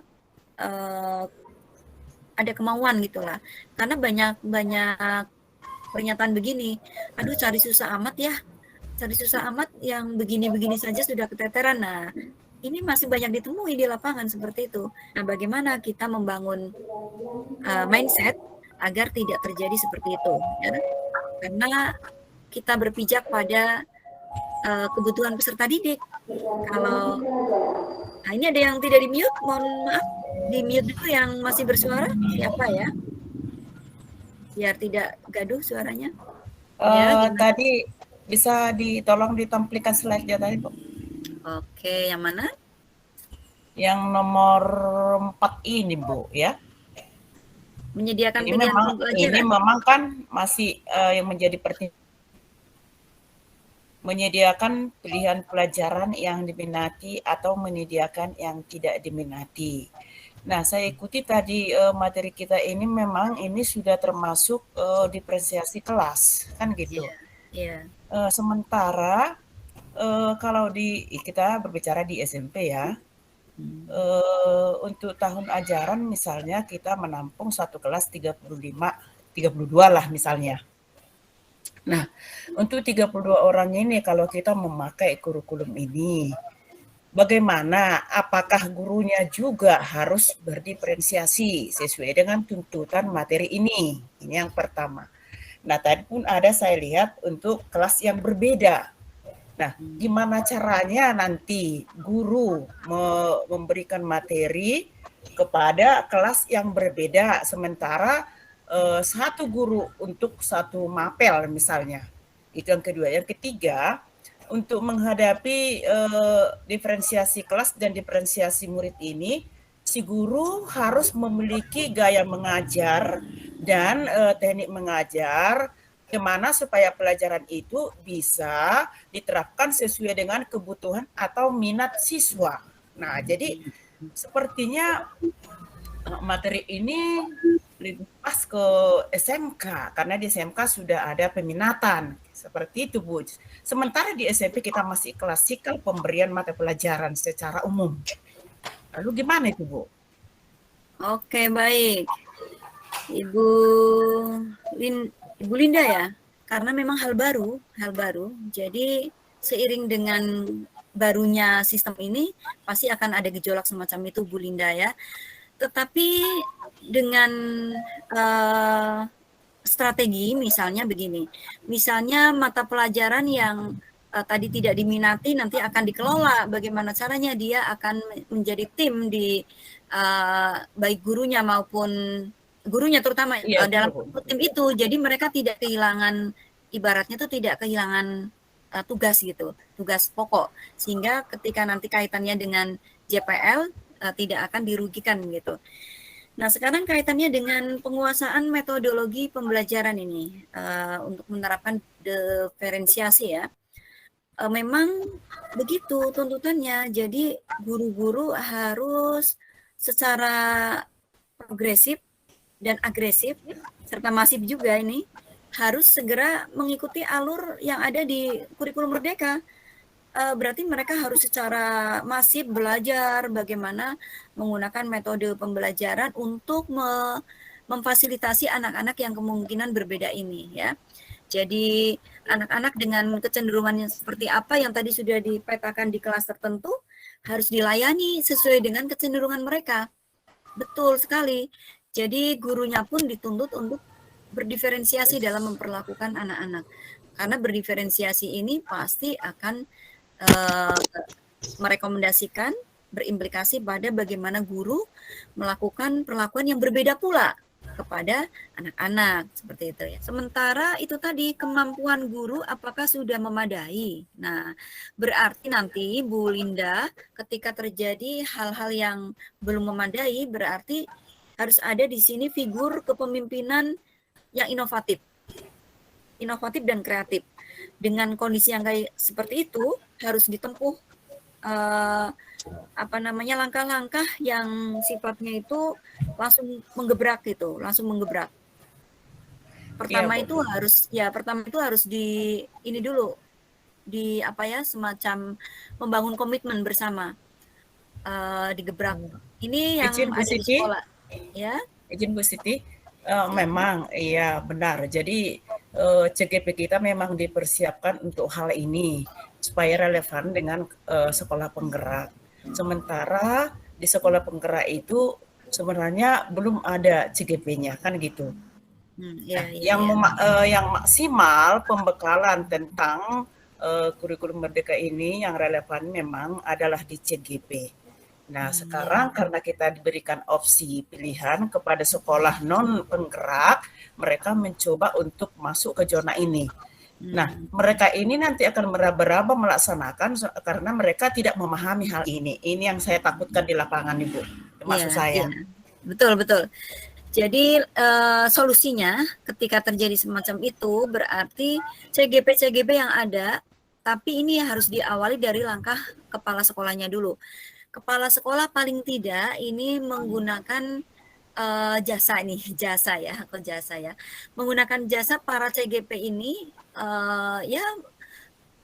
ada kemauan gitulah. Karena banyak pernyataan begini, aduh cari susah amat ya, cari susah amat yang begini-begini saja sudah keteteran. Nah, ini masih banyak ditemui di lapangan seperti itu. Nah, bagaimana kita membangun mindset agar tidak terjadi seperti itu, ya? Karena kita berpijak pada kebutuhan peserta didik. Kalau nah ini ada yang tidak di mute, mohon maaf, di mute dulu yang masih bersuara, siapa ya? Biar tidak gaduh suaranya. Ya, Tadi bisa tolong ditampilkan slide-nya tadi, Bu. Oke, yang mana? Yang nomor 4 ini, Bu, ya. Menyediakan Ini pilihan memang, pembelajaran. ini memang kan masih yang menjadi menyediakan pilihan pelajaran yang diminati atau menyediakan yang tidak diminati. Nah, saya ikuti tadi materi kita ini memang ini sudah termasuk diferensiasi kelas, kan gitu. Iya. Sementara kalau kita berbicara di SMP ya, untuk tahun ajaran misalnya kita menampung satu kelas 32 lah misalnya. Nah, untuk 32 orang ini kalau kita memakai kurikulum ini, bagaimana? Apakah gurunya juga harus berdiferensiasi sesuai dengan tuntutan materi ini? Ini yang pertama. Nah, tadi pun ada saya lihat untuk kelas yang berbeda. Nah, gimana caranya nanti guru memberikan materi kepada kelas yang berbeda, sementara satu guru untuk satu mapel misalnya. Itu yang kedua. Yang ketiga, untuk menghadapi diferensiasi kelas dan diferensiasi murid ini, si guru harus memiliki gaya mengajar dan teknik mengajar bagaimana supaya pelajaran itu bisa diterapkan sesuai dengan kebutuhan atau minat siswa. Nah, jadi sepertinya materi ini lebih pas ke SMK, karena di SMK sudah ada peminatan. Seperti itu, Bu. Sementara di SMP kita masih klasikal pemberian mata pelajaran secara umum. Lalu gimana itu, Bu? Oke, baik. Ibu Linda ya, karena memang hal baru. Jadi seiring dengan barunya sistem ini, pasti akan ada gejolak semacam itu, Bu Linda ya. Tetapi dengan strategi misalnya begini, misalnya mata pelajaran yang tadi tidak diminati nanti akan dikelola, bagaimana caranya dia akan menjadi tim di baik gurunya maupun gurunya terutama dalam tim itu, jadi mereka tidak kehilangan, ibaratnya itu tidak kehilangan tugas gitu, tugas pokok, sehingga ketika nanti kaitannya dengan JPL tidak akan dirugikan gitu. Nah, sekarang kaitannya dengan penguasaan metodologi pembelajaran ini untuk menerapkan diferensiasi ya. Memang begitu tuntutannya. Jadi guru-guru harus secara progresif dan agresif serta masif juga ini harus segera mengikuti alur yang ada di kurikulum Merdeka. Berarti mereka harus secara masif belajar bagaimana menggunakan metode pembelajaran untuk memfasilitasi anak-anak yang kemungkinan berbeda ini ya. Jadi anak-anak dengan kecenderungan yang seperti apa yang tadi sudah dipetakan di kelas tertentu harus dilayani sesuai dengan kecenderungan mereka. Betul sekali. Jadi gurunya pun dituntut untuk berdiferensiasi dalam memperlakukan anak-anak. Karena berdiferensiasi ini pasti akan merekomendasikan, berimplikasi pada bagaimana guru melakukan perlakuan yang berbeda pula kepada anak-anak seperti itu ya. Sementara itu tadi kemampuan guru apakah sudah memadai. Nah, berarti nanti Bu Linda ketika terjadi hal-hal yang belum memadai berarti harus ada di sini figur kepemimpinan yang inovatif dan kreatif. Dengan kondisi yang kayak seperti itu harus ditempuh langkah-langkah yang sifatnya itu langsung menggebrak gitu, Pertama itu harus semacam membangun komitmen bersama. digebrak. Ini yang Izin Bu ada di Siti, sekolah, ya. izin Bu Siti, memang iya benar. Jadi CGP kita memang dipersiapkan untuk hal ini supaya relevan dengan sekolah penggerak. Sementara di sekolah penggerak itu sebenarnya belum ada CGP-nya kan gitu. Ya, Yang maksimal pembekalan tentang kurikulum merdeka ini yang relevan memang adalah di CGP. Nah, sekarang karena kita diberikan opsi pilihan kepada sekolah non penggerak, mereka mencoba untuk masuk ke zona ini. Nah, mereka ini nanti akan meraba-raba melaksanakan karena mereka tidak memahami hal ini. Ini yang saya takutkan di lapangan, Ibu. Maksud saya. Betul. Jadi solusinya ketika terjadi semacam itu berarti CGP yang ada, tapi ini harus diawali dari langkah kepala sekolahnya dulu. Kepala sekolah paling tidak ini menggunakan jasa ya. Menggunakan jasa para CGP ini ya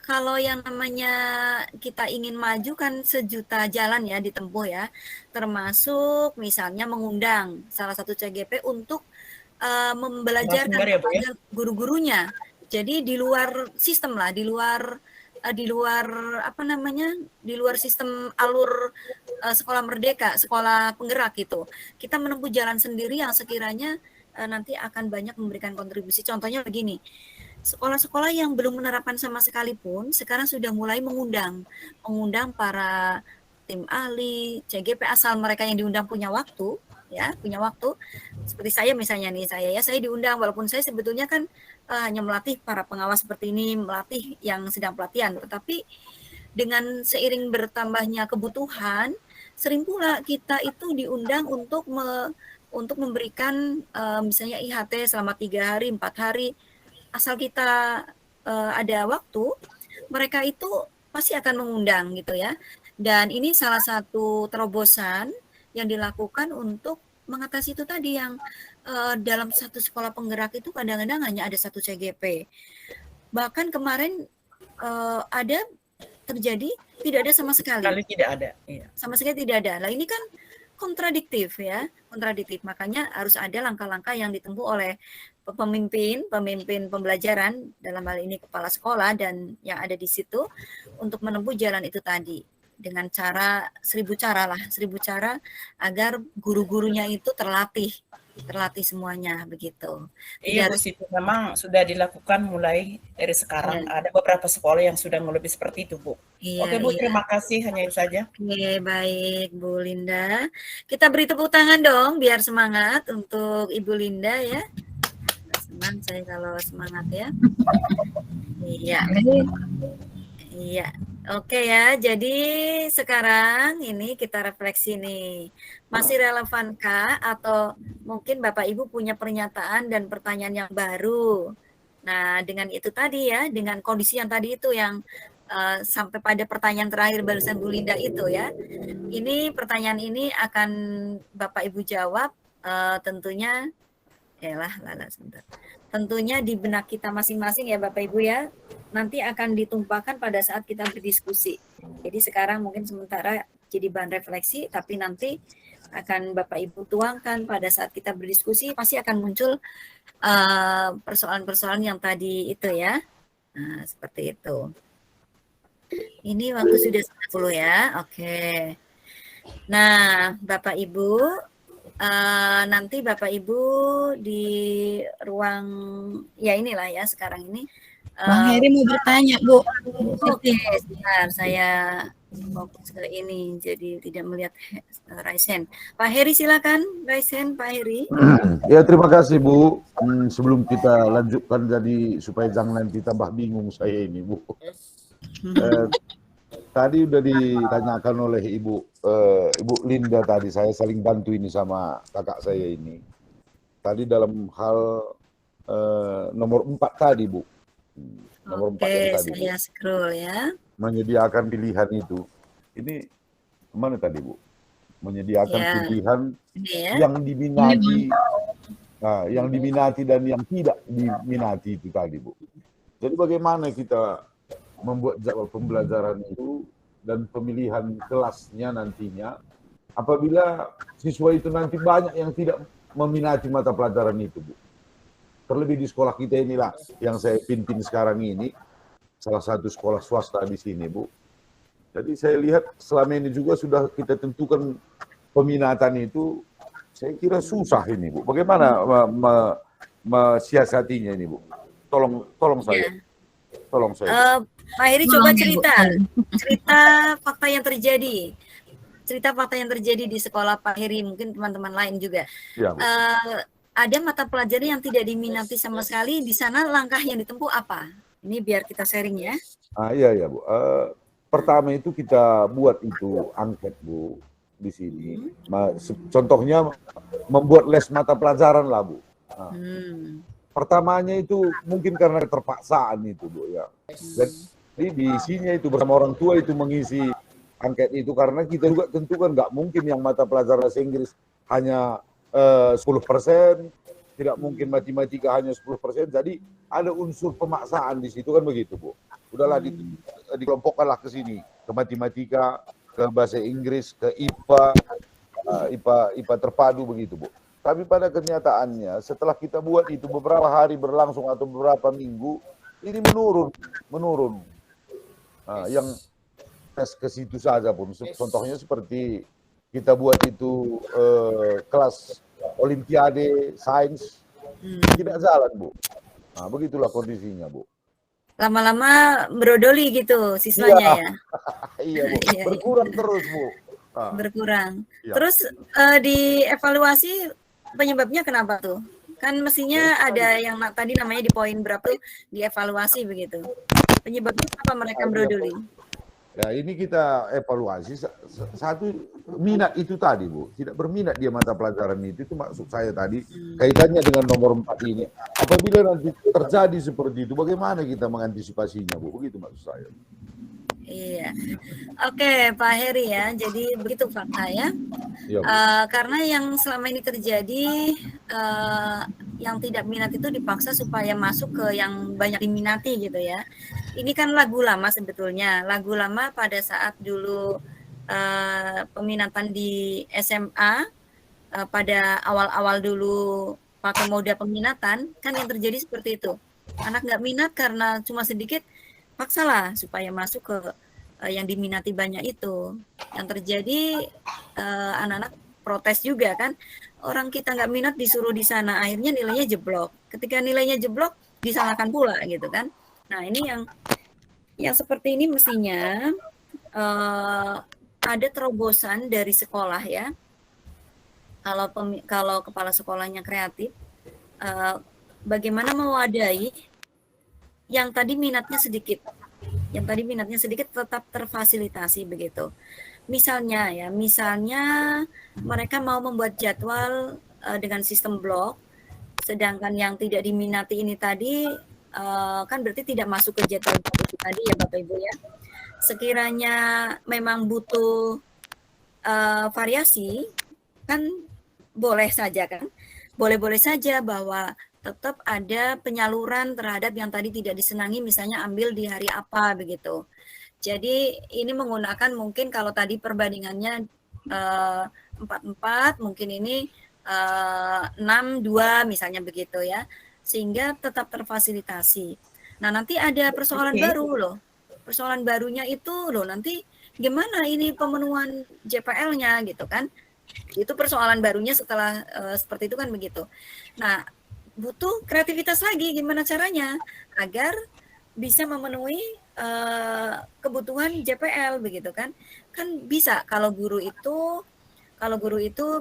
kalau yang namanya kita ingin maju kan sejuta jalan ya ditempuh ya. Termasuk misalnya mengundang salah satu CGP untuk membelajarkan kepada guru-gurunya. Jadi di luar sistem lah, di luar sistem alur sekolah merdeka, sekolah penggerak gitu. Kita menempuh jalan sendiri yang sekiranya nanti akan banyak memberikan kontribusi. Contohnya begini, sekolah-sekolah yang belum menerapkan sama sekali pun sekarang sudah mulai mengundang para tim ahli, CGP asal mereka yang diundang punya waktu. Seperti saya misalnya nih, saya diundang walaupun saya sebetulnya kan hanya melatih para pengawas seperti ini, melatih yang sedang pelatihan, tetapi dengan seiring bertambahnya kebutuhan, sering pula kita itu diundang untuk memberikan misalnya IHT selama 3 hari, 4 hari, asal kita ada waktu, mereka itu pasti akan mengundang gitu ya. Dan ini salah satu terobosan yang dilakukan untuk mengatasi itu tadi yang dalam satu sekolah penggerak itu kadang-kadang hanya ada satu CGP. Bahkan kemarin ada terjadi tidak ada sama sekali. Tidak ada. Iya. Sama sekali tidak ada. Nah ini kan kontradiktif. Makanya harus ada langkah-langkah yang ditempuh oleh pemimpin pembelajaran, dalam hal ini kepala sekolah dan yang ada di situ untuk menempuh jalan itu tadi. Dengan cara 1000 cara agar guru-gurunya itu terlatih semuanya begitu. Iya Bu Siti, memang sudah dilakukan mulai dari sekarang. Ada beberapa sekolah yang sudah lebih seperti itu Bu. Oke Bu, terima kasih, hanya itu saja. Oke, baik Bu Linda. Kita beri tepuk tangan dong biar semangat untuk Ibu Linda ya. Senang saya kalau semangat ya. Iya. Oke ya, jadi sekarang ini kita refleksi nih. Masih relevankah atau mungkin Bapak Ibu punya pernyataan dan pertanyaan yang baru? Nah, dengan itu tadi ya, dengan kondisi yang tadi itu yang sampai pada pertanyaan terakhir barusan Bu Linda itu ya. Ini pertanyaan ini akan Bapak Ibu jawab tentunya sebentar. Tentunya di benak kita masing-masing ya Bapak Ibu ya. Nanti akan ditumpahkan pada saat kita berdiskusi. Jadi sekarang mungkin sementara jadi bahan refleksi, tapi nanti akan Bapak Ibu tuangkan pada saat kita berdiskusi, pasti akan muncul persoalan-persoalan yang tadi itu ya. Nah, seperti itu. Ini waktu sudah 10 ya, oke. Nah, Bapak Ibu, nanti Bapak Ibu di ruang, ya inilah ya sekarang ini, Bang Heri mau bertanya, Bu. Oke, sebentar saya fokus ke ini, jadi tidak melihat Raisen. Pak Heri silakan, Raisen, Pak Heri. Ya terima kasih Bu. Sebelum kita lanjutkan jadi supaya jangan nanti tambah bingung saya ini Bu. Tadi udah ditanyakan oleh Ibu Linda tadi, saya saling bantu ini sama kakak saya ini. Tadi dalam hal nomor 4 tadi Bu. Nomor 4 yang tadi, saya scroll ya. Menyediakan pilihan itu. Ini mana tadi Bu? Menyediakan pilihan yang diminati, yang diminati dan yang tidak diminati itu tadi Bu. Jadi bagaimana kita membuat jadwal pembelajaran itu dan pemilihan kelasnya nantinya, apabila siswa itu nanti banyak yang tidak meminati mata pelajaran itu, Bu. Terlebih di sekolah kita inilah yang saya pimpin sekarang ini, salah satu sekolah swasta di sini, Bu. Jadi saya lihat selama ini juga sudah kita tentukan peminatan itu, saya kira susah ini, Bu. Bagaimana mensiasatinya ini, Bu? Tolong saya. Tolong saya. Pak Heri coba cerita fakta yang terjadi. Cerita fakta yang terjadi di sekolah Pak Heri, mungkin teman-teman lain juga. Ya, Bu. Ada mata pelajaran yang tidak diminati sama sekali, di sana langkah yang ditempuh apa? Ini biar kita sharing ya. Iya, Bu. Pertama itu kita buat itu angket, Bu, di sini. Contohnya membuat les mata pelajaran lah, Bu. Nah, pertamanya itu mungkin karena keterpaksaan itu, Bu, ya. Jadi di sini itu bersama orang tua itu mengisi angket itu, karena kita juga tentu kan nggak mungkin yang mata pelajaran bahasa Inggris hanya 10%, tidak mungkin matematika hanya 10%, jadi ada unsur pemaksaan di situ kan begitu, Bu. Udahlah dikelompokkanlah ke sini, ke matematika, ke bahasa Inggris, ke IPA terpadu begitu, Bu. Tapi pada kenyataannya setelah kita buat itu beberapa hari berlangsung atau beberapa minggu, ini menurun. Yang tes ke situ saja pun, contohnya seperti kita buat itu kelas olimpiade sains, tidak jalan, Bu. Nah, begitulah kondisinya, Bu. Lama-lama berodoli gitu siswanya ya. Iya, Bu. Berkurang terus, Bu. Berkurang. Ya. Terus dievaluasi penyebabnya kenapa tuh? Kan mestinya ada yang tadi namanya di poin berapa tuh dievaluasi begitu. Penyebabnya apa mereka berodoli? Ya, ini kita evaluasi. Satu, minat itu tadi, Bu. Tidak berminat dia mata pelajaran itu maksud saya tadi. Kaitannya dengan nomor 4 ini. Apabila nanti terjadi seperti itu, bagaimana kita mengantisipasinya, Bu? Begitu maksud saya. Iya. Oke, Pak Heri ya. Jadi begitu fakta ya. Ya, karena yang selama ini terjadi, yang tidak minat itu dipaksa supaya masuk ke yang banyak diminati gitu ya. Ini kan lagu lama sebetulnya. Lagu lama pada saat dulu peminatan di SMA, pada awal-awal dulu pakai moda peminatan, kan yang terjadi seperti itu. Anak nggak minat karena cuma sedikit, paksalah supaya masuk ke yang diminati banyak itu. Yang terjadi anak-anak protes juga kan, orang kita nggak minat disuruh di sana, akhirnya nilainya jeblok. Ketika nilainya jeblok, disalahkan pula gitu kan. Nah ini yang seperti ini mestinya ada terobosan dari sekolah ya. Kalau kepala sekolahnya kreatif, bagaimana mewadahi yang tadi minatnya sedikit tetap terfasilitasi begitu. Misalnya mereka mau membuat jadwal dengan sistem blok, sedangkan yang tidak diminati ini tadi kan berarti tidak masuk ke jadwal itu tadi ya Bapak Ibu ya. Sekiranya memang butuh variasi, kan boleh saja bahwa tetap ada penyaluran terhadap yang tadi tidak disenangi, misalnya ambil di hari apa begitu. Jadi ini menggunakan mungkin kalau tadi perbandingannya 4-4, mungkin ini 6-2 misalnya begitu ya, sehingga tetap terfasilitasi. Nah nanti ada persoalan baru loh. Persoalan barunya itu loh nanti gimana ini pemenuhan JPL-nya gitu kan. Itu persoalan barunya setelah seperti itu kan begitu. Nah butuh kreativitas lagi gimana caranya agar bisa memenuhi kebutuhan JPL begitu kan. Kan bisa kalau guru itu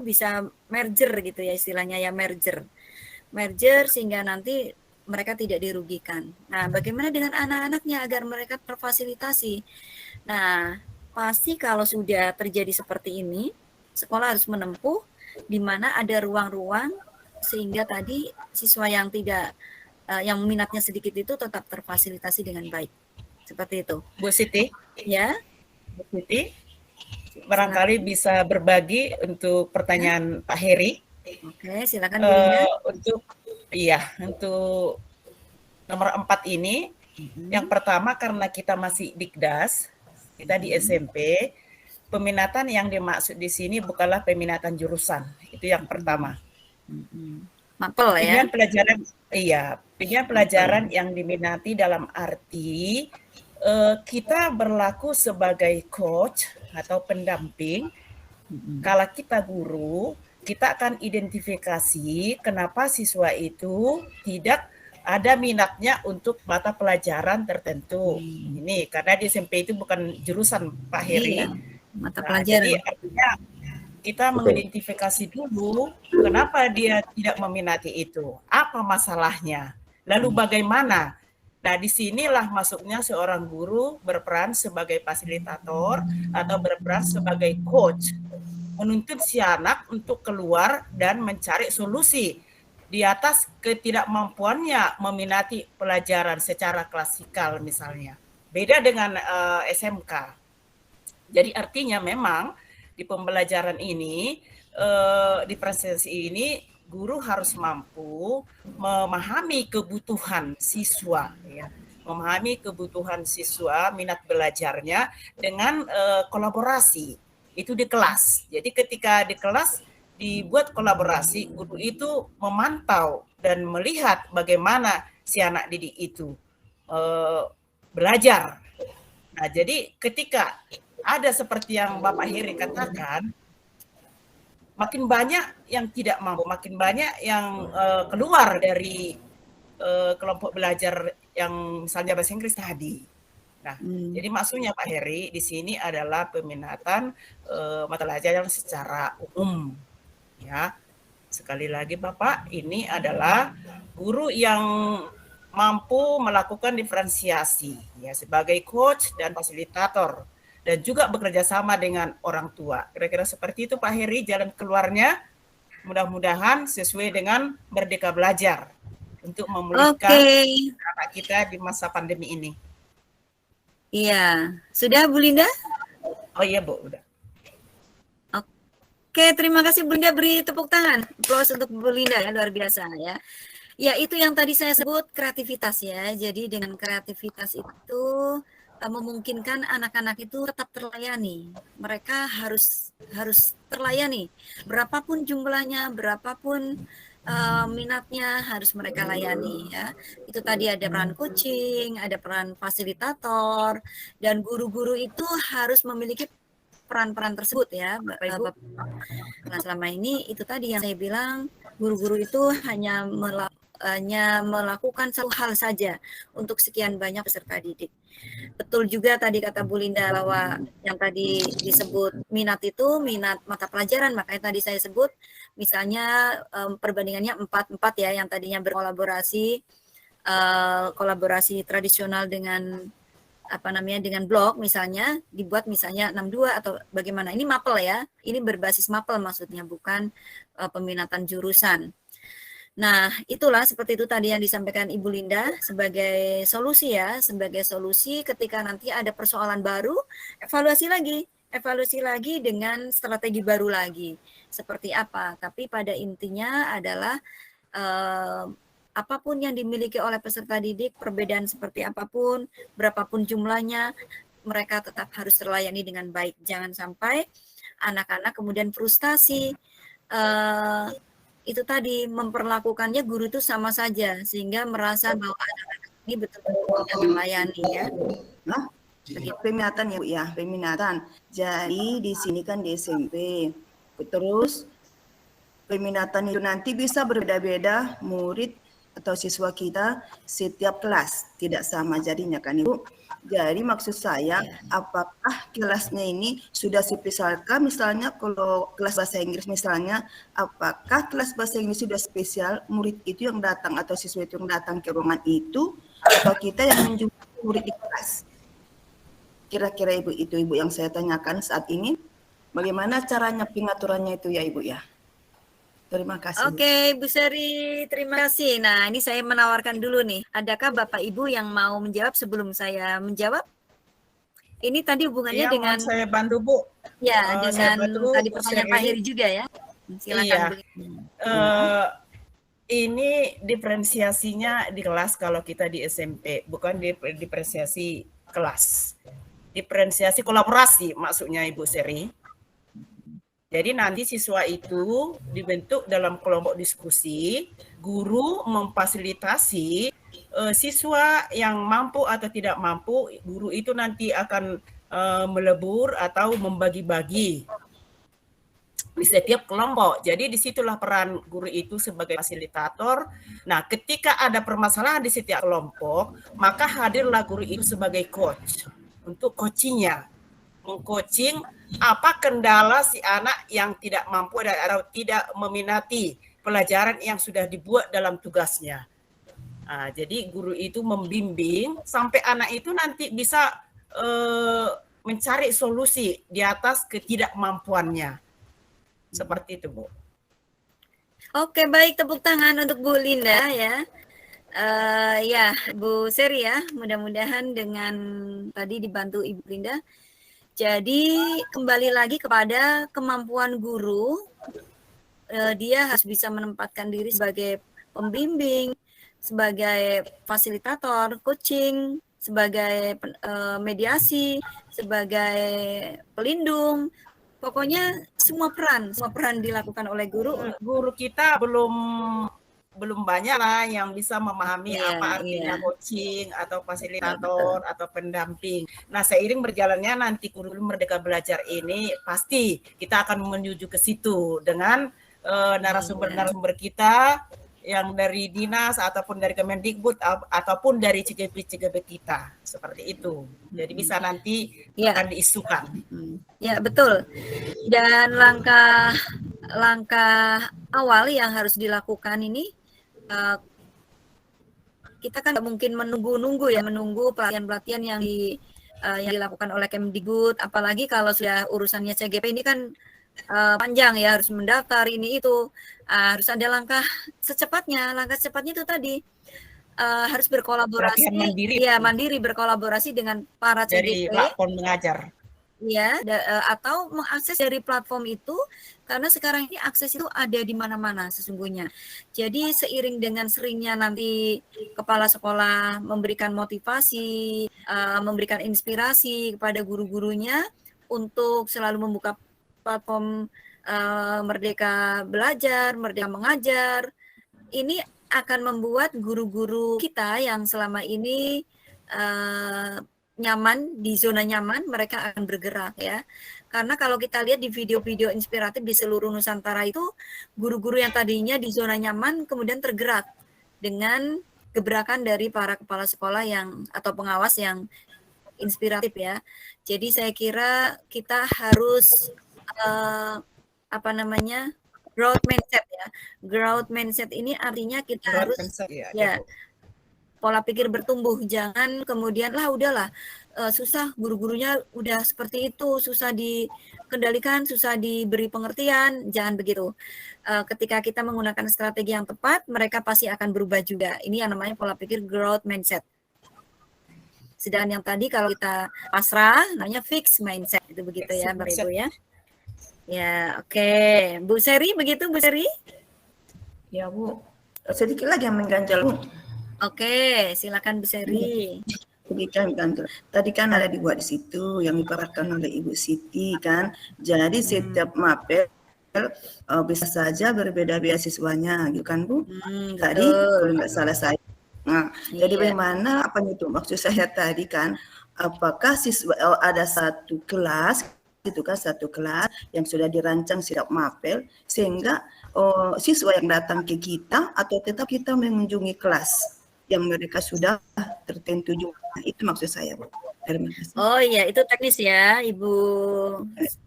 bisa merger gitu ya istilahnya ya, merger sehingga nanti mereka tidak dirugikan. Nah, bagaimana dengan anak-anaknya agar mereka terfasilitasi? Nah, pasti kalau sudah terjadi seperti ini, sekolah harus menempuh di mana ada ruang-ruang sehingga tadi siswa yang yang minatnya sedikit itu tetap terfasilitasi dengan baik. Seperti itu. Bu Siti? Ya. Bu Siti, barangkali bisa berbagi untuk pertanyaan Pak Heri. Oke, silakan Bu Linda. Untuk nomor 4 ini, yang pertama karena kita masih Dikdas, Kita di SMP, peminatan yang dimaksud di sini bukanlah peminatan jurusan. Itu yang pertama. Mapel ya. Pilihan pelajaran, pilihan pelajaran yang diminati dalam arti kita berlaku sebagai coach atau pendamping. Kalau kita guru, kita akan identifikasi kenapa siswa itu tidak ada minatnya untuk mata pelajaran tertentu. Ini karena di SMP itu bukan jurusan Pak Heri. Iya, mata pelajaran. Jadi artinya kita mengidentifikasi dulu kenapa dia tidak meminati itu, apa masalahnya, lalu bagaimana. Nah, disinilah masuknya seorang guru berperan sebagai fasilitator atau berperan sebagai coach, menuntut si anak untuk keluar dan mencari solusi di atas ketidakmampuannya meminati pelajaran secara klasikal misalnya. Beda dengan SMK. Jadi artinya memang di pembelajaran ini, di proses ini, guru harus mampu memahami kebutuhan siswa, ya, memahami kebutuhan siswa, minat belajarnya dengan kolaborasi itu di kelas. Jadi ketika di kelas dibuat kolaborasi, guru itu memantau dan melihat bagaimana si anak didik itu belajar. Nah, jadi ketika ada seperti yang Bapak Heri katakan, makin banyak yang tidak mampu, makin banyak yang keluar dari kelompok belajar yang misalnya bahasa Inggris tadi. Nah, jadi maksudnya Pak Heri di sini adalah peminatan mata pelajaran secara umum, ya. Sekali lagi Bapak, ini adalah guru yang mampu melakukan diferensiasi, ya, sebagai coach dan fasilitator, dan juga bekerja sama dengan orang tua. Kira-kira seperti itu Pak Heri jalan keluarnya. Mudah-mudahan sesuai dengan Merdeka Belajar untuk memulihkan anak kita di masa pandemi ini. Iya, sudah Bu Linda? Oh iya Bu, udah. Oke, terima kasih Bu Linda, beri tepuk tangan. Applause untuk Bu Linda ya, luar biasa ya. Ya, itu yang tadi saya sebut kreativitas ya. Jadi dengan kreativitas itu memungkinkan anak-anak itu tetap terlayani. Mereka harus terlayani. Berapapun jumlahnya, berapapun minatnya harus mereka layani ya. Itu tadi ada peran coaching, ada peran fasilitator, dan guru-guru itu harus memiliki peran-peran tersebut ya, Bapak Ibu. Nah, selama ini itu tadi yang saya bilang, guru-guru itu hanya melakukan satu hal saja untuk sekian banyak peserta didik. Betul juga tadi kata Bu Linda bahwa yang tadi disebut minat itu minat mata pelajaran, makanya tadi saya sebut misalnya perbandingannya 4-4 ya, yang tadinya berkolaborasi kolaborasi tradisional dengan dengan blok misalnya, dibuat misalnya 62 atau bagaimana. Ini mapel ya, ini berbasis mapel maksudnya, bukan peminatan jurusan. Nah, itulah seperti itu tadi yang disampaikan Ibu Linda sebagai solusi ya, sebagai solusi ketika nanti ada persoalan baru, evaluasi lagi dengan strategi baru lagi. Seperti apa? Tapi pada intinya adalah apapun yang dimiliki oleh peserta didik, perbedaan seperti apapun, berapapun jumlahnya, mereka tetap harus terlayani dengan baik. Jangan sampai anak-anak kemudian frustasi, itu tadi memperlakukannya guru itu sama saja, sehingga merasa bahwa anak-anak ini betul-betul tidak terlayani ya. Nah, peminatan ya Bu ya, peminatan. Jadi di sini kan di SMP, terus peminatan itu nanti bisa berbeda-beda murid atau siswa kita setiap kelas, tidak sama jadinya kan Ibu. Jadi maksud saya, apakah kelasnya ini sudah spesialkah, misalnya kalau kelas bahasa Inggris misalnya, apakah kelas bahasa Inggris sudah spesial, murid itu yang datang atau siswa itu yang datang ke ruangan itu, atau kita yang menjumpai murid di kelas? Kira-kira Ibu, itu Ibu yang saya tanyakan saat ini. Bagaimana caranya pengaturannya itu ya Ibu ya? Terima kasih. Oke, Bu Seri, terima kasih. Nah, ini saya menawarkan dulu nih. Adakah Bapak Ibu yang mau menjawab sebelum saya menjawab? Ini tadi hubungannya dengan saya bantu Bu. Ya, dengan tadi pertanyaan Pak Heri juga ya. Silakan. Ini diferensiasinya di kelas kalau kita di SMP, bukan diferensiasi kelas. diferensiasi kolaborasi maksudnya Ibu Seri. Jadi nanti siswa itu dibentuk dalam kelompok diskusi, guru memfasilitasi siswa yang mampu atau tidak mampu, guru itu nanti akan melebur atau membagi-bagi di setiap kelompok. Jadi disitulah peran guru itu sebagai fasilitator. Nah, ketika ada permasalahan di setiap kelompok, maka hadirlah guru itu sebagai coach untuk coachingnya, mengcoaching apa kendala si anak yang tidak mampu atau tidak meminati pelajaran yang sudah dibuat dalam tugasnya. Nah, jadi guru itu membimbing sampai anak itu nanti bisa mencari solusi di atas ketidakmampuannya. Seperti itu, Bu. Oke, baik, tepuk tangan untuk Bu Linda ya. Ya, Bu Seri ya, mudah-mudahan dengan tadi dibantu Ibu Linda. Jadi kembali lagi kepada kemampuan guru, dia harus bisa menempatkan diri sebagai pembimbing, sebagai fasilitator, coaching, sebagai mediasi, sebagai pelindung. Pokoknya semua peran dilakukan oleh guru. Guru kita belum banyak lah yang bisa memahami apa artinya coaching atau fasilitator atau pendamping. Nah, seiring berjalannya nanti kurikulum Merdeka Belajar ini pasti kita akan menuju ke situ dengan narasumber-narasumber kita yang dari dinas ataupun dari Kemendikbud ataupun dari CGP kita, seperti itu. Jadi bisa nanti akan diisukan. Ya, betul. Dan langkah awal yang harus dilakukan ini, kita kan nggak mungkin menunggu pelatihan-pelatihan yang dilakukan oleh Kemdikbud, apalagi kalau sudah urusannya CGP ini kan panjang ya, harus mendaftar ini itu, harus ada langkah secepatnya itu tadi harus berkolaborasi, mandiri berkolaborasi dengan para CGP dari platform mengajar. Ya, atau mengakses dari platform itu, karena sekarang ini akses itu ada di mana-mana sesungguhnya. Jadi seiring dengan seringnya nanti kepala sekolah memberikan motivasi, memberikan inspirasi kepada guru-gurunya untuk selalu membuka platform Merdeka Belajar, Merdeka Mengajar, ini akan membuat guru-guru kita yang selama ini nyaman, di zona nyaman, mereka akan bergerak ya. Karena kalau kita lihat di video-video inspiratif di seluruh Nusantara itu, guru-guru yang tadinya di zona nyaman kemudian tergerak dengan gebrakan dari para kepala sekolah yang atau pengawas yang inspiratif ya. Jadi saya kira kita harus growth mindset ya. Growth mindset ini artinya kita harus pola pikir bertumbuh, jangan kemudian udahlah susah, guru-gurunya udah seperti itu, susah dikendalikan, susah diberi pengertian, jangan begitu. Ketika kita menggunakan strategi yang tepat, mereka pasti akan berubah juga. Ini yang namanya pola pikir growth mindset. Sedangkan yang tadi kalau kita pasrah, namanya fixed mindset, itu begitu ya, Mbak Ibu ya. Ya, oke. Bu Seri, begitu Bu Seri? Ya Bu, sedikit lagi yang mengganjal Bu. Oke, silakan Bu Seri. Tadi kan ada dibuat di situ yang dipaparkan oleh Ibu Siti kan. Jadi setiap mapel bisa saja berbeda beasiswanya gitu kan Bu. Tadi kalau nggak salah saya. Nah, jadi bagaimana apa itu maksud saya tadi kan? Apakah siswa ada satu kelas itu kan, satu kelas yang sudah dirancang setiap mapel sehingga siswa yang datang ke kita atau tetap kita mengunjungi kelas yang mereka sudah tertentu juga. Itu maksud saya, Bu. Terima kasih. Oh iya, itu teknis ya, Ibu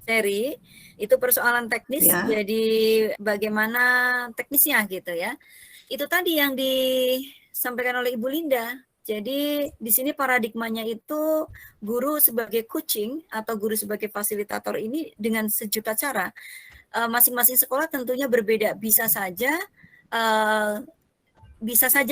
Seri. Itu persoalan teknis, jadi bagaimana teknisnya gitu ya. Itu tadi yang disampaikan oleh Ibu Linda. Jadi di sini paradigmanya itu guru sebagai coaching atau guru sebagai fasilitator ini dengan sejuta cara. Masing-masing sekolah tentunya berbeda. Bisa saja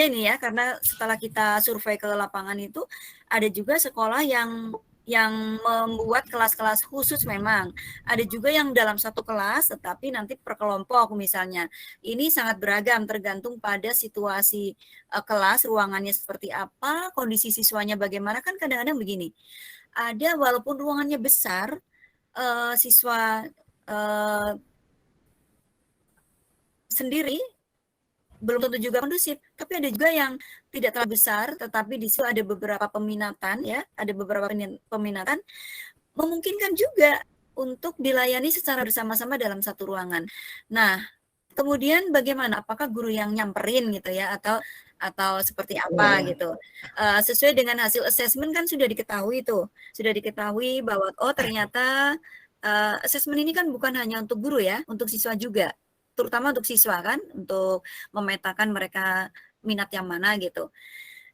ini ya, karena setelah kita survei ke lapangan itu ada juga sekolah yang yang membuat kelas-kelas khusus memang. Ada juga yang dalam satu kelas, tetapi nanti per kelompok misalnya. Ini sangat beragam tergantung pada situasi kelas, ruangannya seperti apa, kondisi siswanya bagaimana. Kan kadang-kadang begini, ada walaupun ruangannya besar, siswa sendiri belum tentu juga kondusif, tapi ada juga yang tidak terlalu besar, tetapi di situ ada beberapa peminatan ya, ada beberapa peminatan, memungkinkan juga untuk dilayani secara bersama-sama dalam satu ruangan. Nah, kemudian bagaimana? Apakah guru yang nyamperin gitu ya, atau seperti apa gitu? Sesuai dengan hasil assessment kan sudah diketahui tuh, sudah diketahui bahwa oh ternyata assessment ini kan bukan hanya untuk guru ya, untuk siswa juga. Terutama untuk siswa kan, untuk memetakan mereka minat yang mana gitu.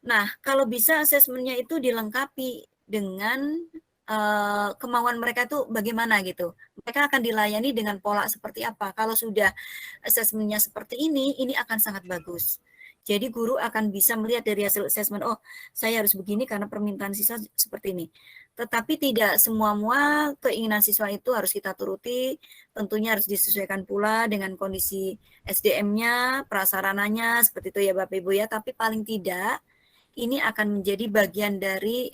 Nah, kalau bisa asesmennya itu dilengkapi dengan kemauan mereka itu bagaimana gitu. Mereka akan dilayani dengan pola seperti apa. Kalau sudah asesmennya seperti ini akan sangat bagus. Jadi guru akan bisa melihat dari hasil assessment, oh saya harus begini karena permintaan siswa seperti ini. Tetapi tidak semua keinginan siswa itu harus kita turuti, tentunya harus disesuaikan pula dengan kondisi SDM-nya, prasarananya, seperti itu ya Bapak Ibu ya. Tapi paling tidak, ini akan menjadi bagian dari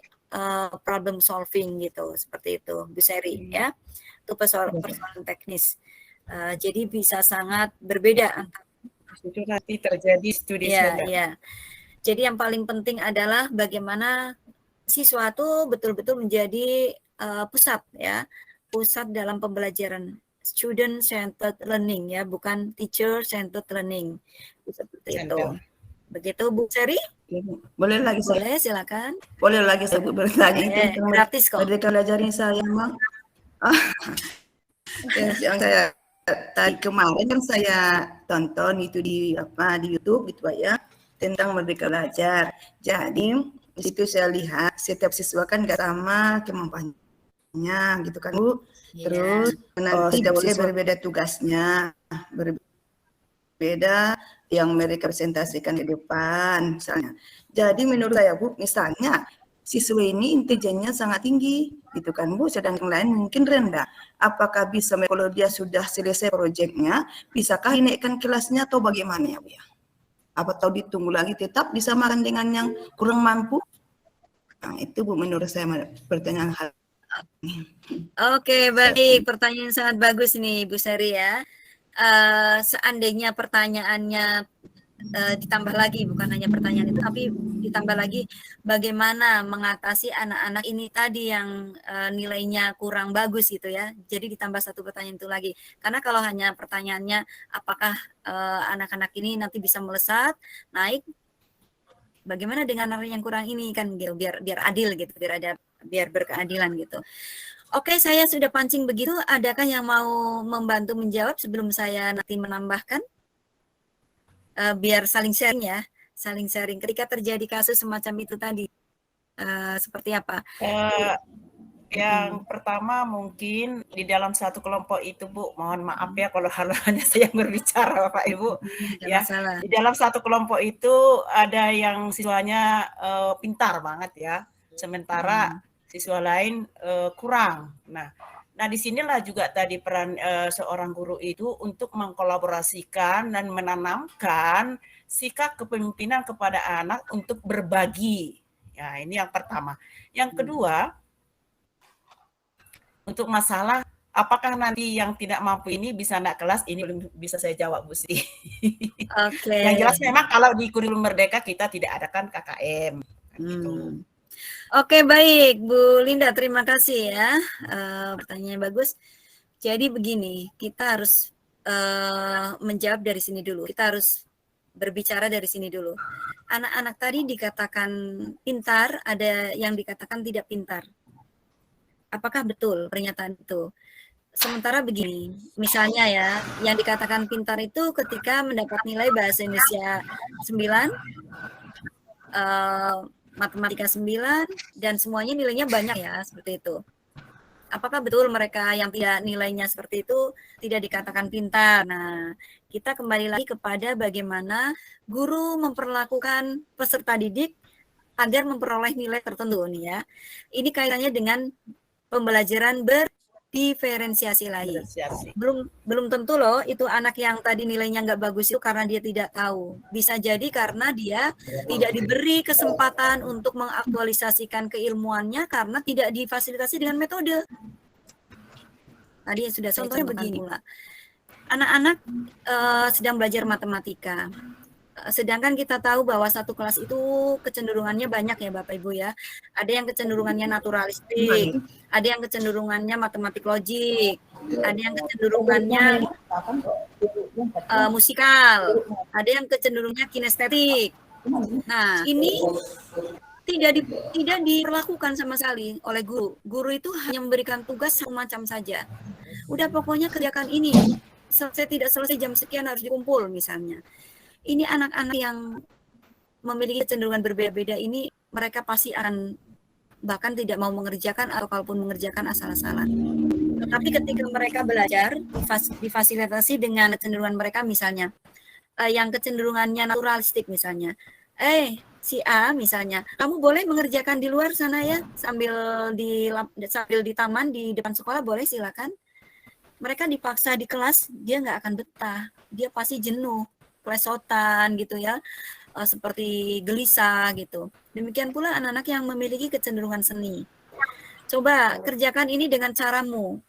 problem solving gitu, seperti itu Bu Seri ya. Itu persoalan teknis. Jadi bisa sangat berbeda antara itu nanti terjadi studi ya, ya. Jadi yang paling penting adalah bagaimana siswa itu betul-betul menjadi pusat ya, pusat dalam pembelajaran, student centered learning ya, bukan teacher centered learning, seperti itu. Begitu Bu Seri? Boleh lagi saya? Boleh, silakan. Boleh lagi saya bertanya itu gratis kok. Merdeka Belajar ini saya Bang. Yang saya tadi kemarin kan saya tonton itu di YouTube gitu Pak ya, tentang Merdeka Belajar. Jadi di situ saya lihat setiap siswa kan gak sama kemampuannya gitu kan Bu. Terus nanti tidak boleh berbeda tugasnya, berbeda yang mereka presentasikan di depan misalnya. Jadi menurut saya Bu, misalnya siswa ini intelijennya sangat tinggi gitu kan Bu, sedangkan lain mungkin rendah. Apakah bisa kalau dia sudah selesai proyeknya, bisakah dinaikkan kelasnya atau bagaimana ya Bu ya? Apa tahu ditunggu lagi tetap disamakan dengan yang kurang mampu? Nah, itu Bu menurut saya pertanyaan hal ini. Oke, baik, pertanyaan sangat bagus nih Bu Seri ya. Seandainya pertanyaannya ditambah lagi, bukan hanya pertanyaan itu, tapi ditambah lagi bagaimana mengatasi anak-anak ini tadi yang nilainya kurang bagus gitu ya. Jadi ditambah satu pertanyaan itu lagi. Karena kalau hanya pertanyaannya apakah anak-anak ini nanti bisa melesat, naik, bagaimana dengan anak yang kurang ini kan gitu, biar adil gitu, biar berkeadilan gitu. Oke, saya sudah pancing begitu. Adakah yang mau membantu menjawab sebelum saya nanti menambahkan? Biar saling sharing ya, saling sharing. Ketika terjadi kasus semacam itu tadi, seperti apa? Yang pertama mungkin di dalam satu kelompok itu Bu, mohon maaf ya kalau hanya saya yang berbicara Bapak Ibu. Ya, di dalam satu kelompok itu ada yang siswanya pintar banget ya, sementara siswa lain kurang. Nah, disinilah juga tadi peran seorang guru itu untuk mengkolaborasikan dan menanamkan sikap kepemimpinan kepada anak untuk berbagi. Ya, ini yang pertama. Yang kedua, untuk masalah apakah nanti yang tidak mampu ini bisa naik kelas, ini belum bisa saya jawab Bu Sri. Oke. Yang jelas memang kalau di kurikulum Merdeka kita tidak adakan KKM. Gitu. Oke, baik Bu Linda, terima kasih ya, pertanyaannya bagus. Jadi begini, kita harus menjawab dari sini dulu, kita harus berbicara dari sini dulu. Anak-anak tadi dikatakan pintar, ada yang dikatakan tidak pintar. Apakah betul pernyataan itu? Sementara begini, misalnya ya, yang dikatakan pintar itu ketika mendapat nilai bahasa Indonesia 9, matematika 9, dan semuanya nilainya banyak ya, seperti itu. Apakah betul mereka yang tidak nilainya seperti itu tidak dikatakan pintar? Nah, kita kembali lagi kepada bagaimana guru memperlakukan peserta didik agar memperoleh nilai tertentu nih ya. Ini kaitannya dengan pembelajaran berdiferensiasi lagi. Diferensiasi. Belum tentu loh itu anak yang tadi nilainya nggak bagus itu karena dia tidak tahu. Bisa jadi karena dia tidak diberi kesempatan untuk mengaktualisasikan keilmuannya karena tidak difasilitasi dengan metode. Tadi yang sudah saya contohnya begini pula. Anak-anak sedang belajar matematika. Sedangkan kita tahu bahwa satu kelas itu kecenderungannya banyak ya Bapak Ibu ya. Ada yang kecenderungannya naturalistik, ada yang kecenderungannya matematik logik, ada yang kecenderungannya musikal, ada yang kecenderungannya kinestetik. Nah, ini tidak diperlakukan sama sekali oleh guru. Guru itu hanya memberikan tugas semacam saja. Udah pokoknya kerjakan ini. Selesai tidak selesai jam sekian harus dikumpul misalnya. Ini anak-anak yang memiliki kecenderungan berbeda-beda ini mereka pasti akan bahkan tidak mau mengerjakan atau kalaupun mengerjakan asal-asalan. Tetapi ketika mereka belajar difasilitasi dengan kecenderungan mereka misalnya yang kecenderungannya naturalistik misalnya. Si A misalnya, kamu boleh mengerjakan di luar sana ya sambil di taman di depan sekolah boleh silakan. Mereka dipaksa di kelas dia nggak akan betah, dia pasti jenuh. Plesotan gitu ya, seperti gelisah gitu. Demikian pula anak-anak yang memiliki kecenderungan seni. Coba kerjakan ini dengan caramu.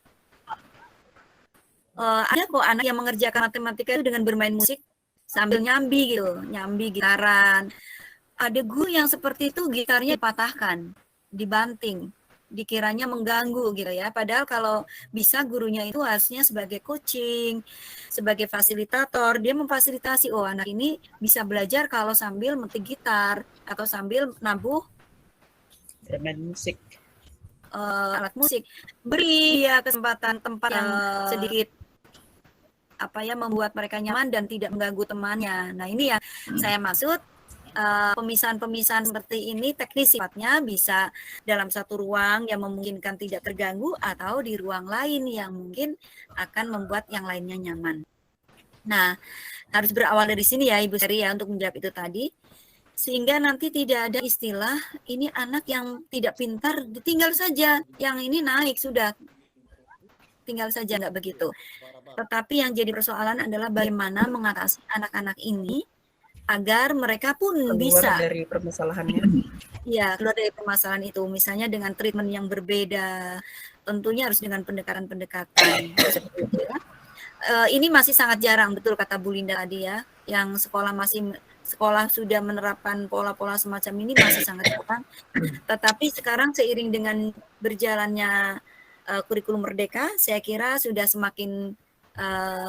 Ada kok anak yang mengerjakan matematika itu dengan bermain musik sambil nyambi gitu, nyambi gitaran. Ada guru yang seperti itu gitarnya dipatahkan, dibanting, dikiranya mengganggu gitu ya. Padahal kalau bisa gurunya itu harusnya sebagai coaching, sebagai fasilitator, dia memfasilitasi anak ini bisa belajar kalau sambil metik gitar atau sambil nabuh bermain musik, alat musik. Beri ya kesempatan tempat yang sedikit membuat mereka nyaman dan tidak mengganggu temannya. Nah, ini yang saya maksud. Pemisahan-pemisahan seperti ini teknis sifatnya bisa dalam satu ruang yang memungkinkan tidak terganggu atau di ruang lain yang mungkin akan membuat yang lainnya nyaman. Nah, harus berawal dari sini ya Ibu Seri ya untuk menjawab itu tadi. Sehingga nanti tidak ada istilah ini anak yang tidak pintar ditinggal saja, yang ini naik sudah tinggal saja, nggak begitu. Tetapi yang jadi persoalan adalah bagaimana mengatasi anak-anak ini agar mereka pun keluar bisa dari permasalahannya. Ya, keluar dari permasalahan itu, misalnya dengan treatment yang berbeda, tentunya harus dengan pendekatan-pendekatan. Ini masih sangat jarang, betul kata Bu Linda tadi ya, yang sekolah sudah menerapkan pola-pola semacam ini masih sangat jarang. Tetapi sekarang seiring dengan berjalannya kurikulum Merdeka, saya kira sudah semakin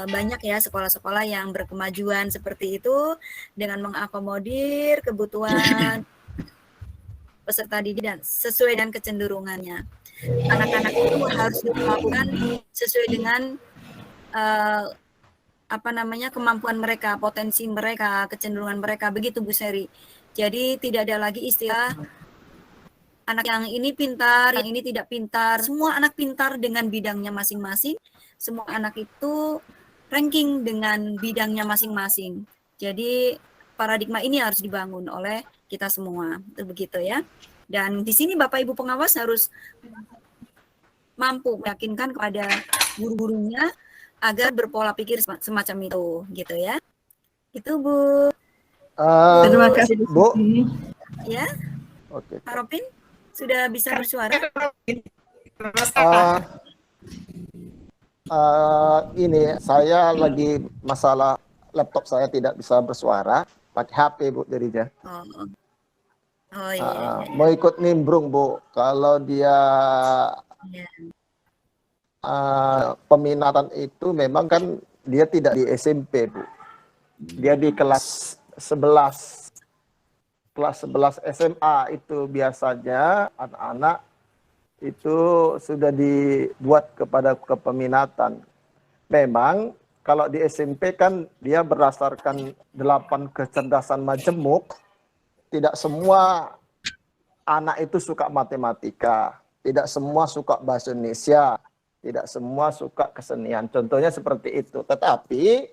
banyak ya sekolah-sekolah yang berkemajuan seperti itu dengan mengakomodir kebutuhan peserta didik dan sesuai dengan kecenderungannya. Anak-anak itu harus dilakukan sesuai dengan kemampuan mereka, potensi mereka, kecenderungan mereka, begitu Bu Seri. Jadi tidak ada lagi istilah anak yang ini pintar, yang ini tidak pintar. Semua anak pintar dengan bidangnya masing-masing. Semua anak itu ranking dengan bidangnya masing-masing. Jadi paradigma ini harus dibangun oleh kita semua. Itu begitu ya. Dan di sini Bapak Ibu pengawas harus mampu meyakinkan kepada guru-gurunya agar berpola pikir semacam itu, gitu ya. Itu Bu. Terima kasih Bu. Ya. Oke. Pak Ropin sudah bisa bersuara? Ini saya lagi masalah laptop saya tidak bisa bersuara, pakai HP Bu jadinya. Oh iya. Mau ikut nimbrung Bu, kalau dia peminatan itu memang kan dia tidak di SMP Bu, dia di kelas 11 SMA itu biasanya anak-anak itu sudah dibuat kepada kepeminatan. Memang kalau di SMP kan dia berdasarkan 8 kecerdasan majemuk. Tidak semua anak itu suka matematika, tidak semua suka bahasa Indonesia, tidak semua suka kesenian. Contohnya seperti itu. Tetapi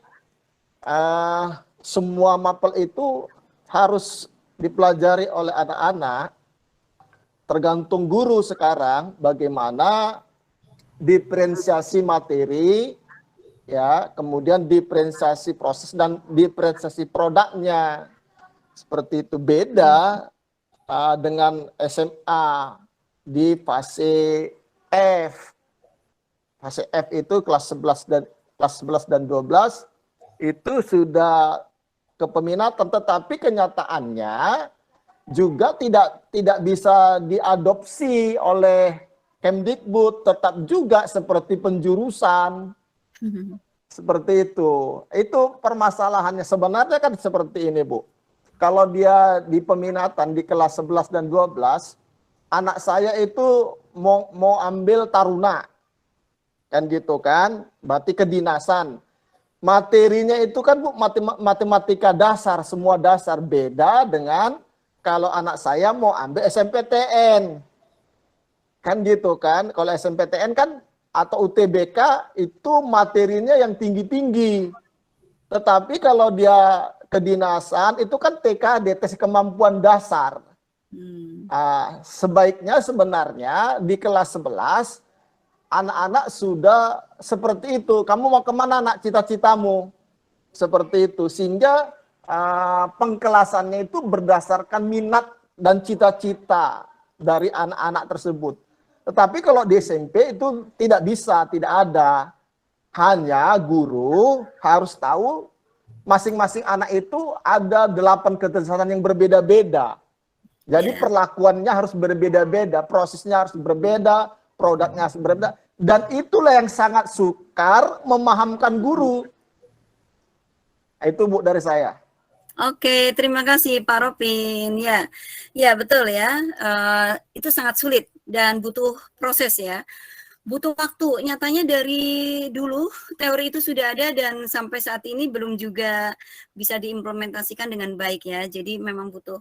semua mapel itu harus dipelajari oleh anak-anak, tergantung guru sekarang bagaimana diferensiasi materi, ya, kemudian diferensiasi proses dan diferensiasi produknya. Seperti itu, beda dengan SMA di fase F. Fase F itu kelas 11 dan 12 itu sudah kepeminatan, tetapi kenyataannya juga tidak bisa diadopsi oleh Kemdikbud, tetap juga seperti penjurusan. Seperti itu. Itu permasalahannya. Sebenarnya kan seperti ini, Bu. Kalau dia di peminatan di kelas 11 dan 12, anak saya itu mau ambil taruna. Kan gitu kan? Berarti kedinasan. Materinya itu kan, Bu, matematika dasar, semua dasar. Beda dengan kalau anak saya mau ambil SMPTN. Kan gitu kan? Kalau SMPTN kan atau UTBK itu materinya yang tinggi-tinggi. Tetapi kalau dia kedinasan itu kan TKD, tes kemampuan dasar. Sebaiknya sebenarnya di kelas 11 anak-anak sudah seperti itu. Kamu mau kemana, nak, cita-citamu? Seperti itu. Sehingga pengkelasannya itu berdasarkan minat dan cita-cita dari anak-anak tersebut. Tetapi kalau di SMP itu tidak bisa, tidak ada. Hanya guru harus tahu masing-masing anak itu ada 8 ketersediaan yang berbeda-beda. Jadi perlakuannya harus berbeda-beda, prosesnya harus berbeda, produknya harus berbeda. Dan itulah yang sangat sukar memahamkan guru. Itu, Bu, dari saya. Oke, terima kasih Pak Ropin. Ya betul ya. Itu sangat sulit dan butuh proses ya. Butuh waktu. Nyatanya dari dulu teori itu sudah ada dan sampai saat ini belum juga bisa diimplementasikan dengan baik ya. Jadi memang butuh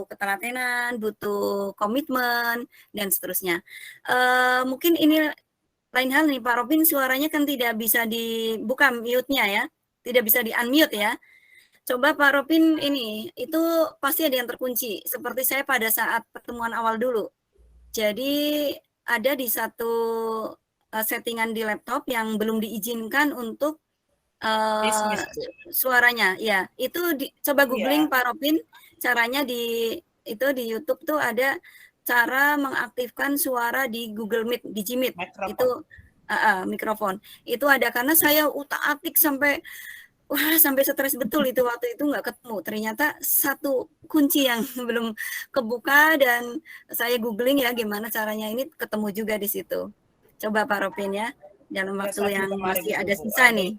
ketelatenan, butuh komitmen dan seterusnya. Mungkin ini lain hal nih, Pak Ropin suaranya kan tidak bisa dibuka mute-nya ya. Tidak bisa di-unmute ya. Coba Pak Ropin ini, itu pasti ada yang terkunci. Seperti saya pada saat pertemuan awal dulu. Jadi ada di satu settingan di laptop yang belum diizinkan untuk suaranya. Ya, itu coba googling Pak Ropin, caranya di YouTube tuh ada cara mengaktifkan suara di Google Meet, di Gmeet. Itu mikrofon. Itu ada karena saya utak-atik sampai stres betul itu waktu itu nggak ketemu. Ternyata satu kunci yang belum kebuka dan saya googling ya gimana caranya, ini ketemu juga di situ. Coba Pak Ropin ya, dalam waktu yang masih ada sisa nih.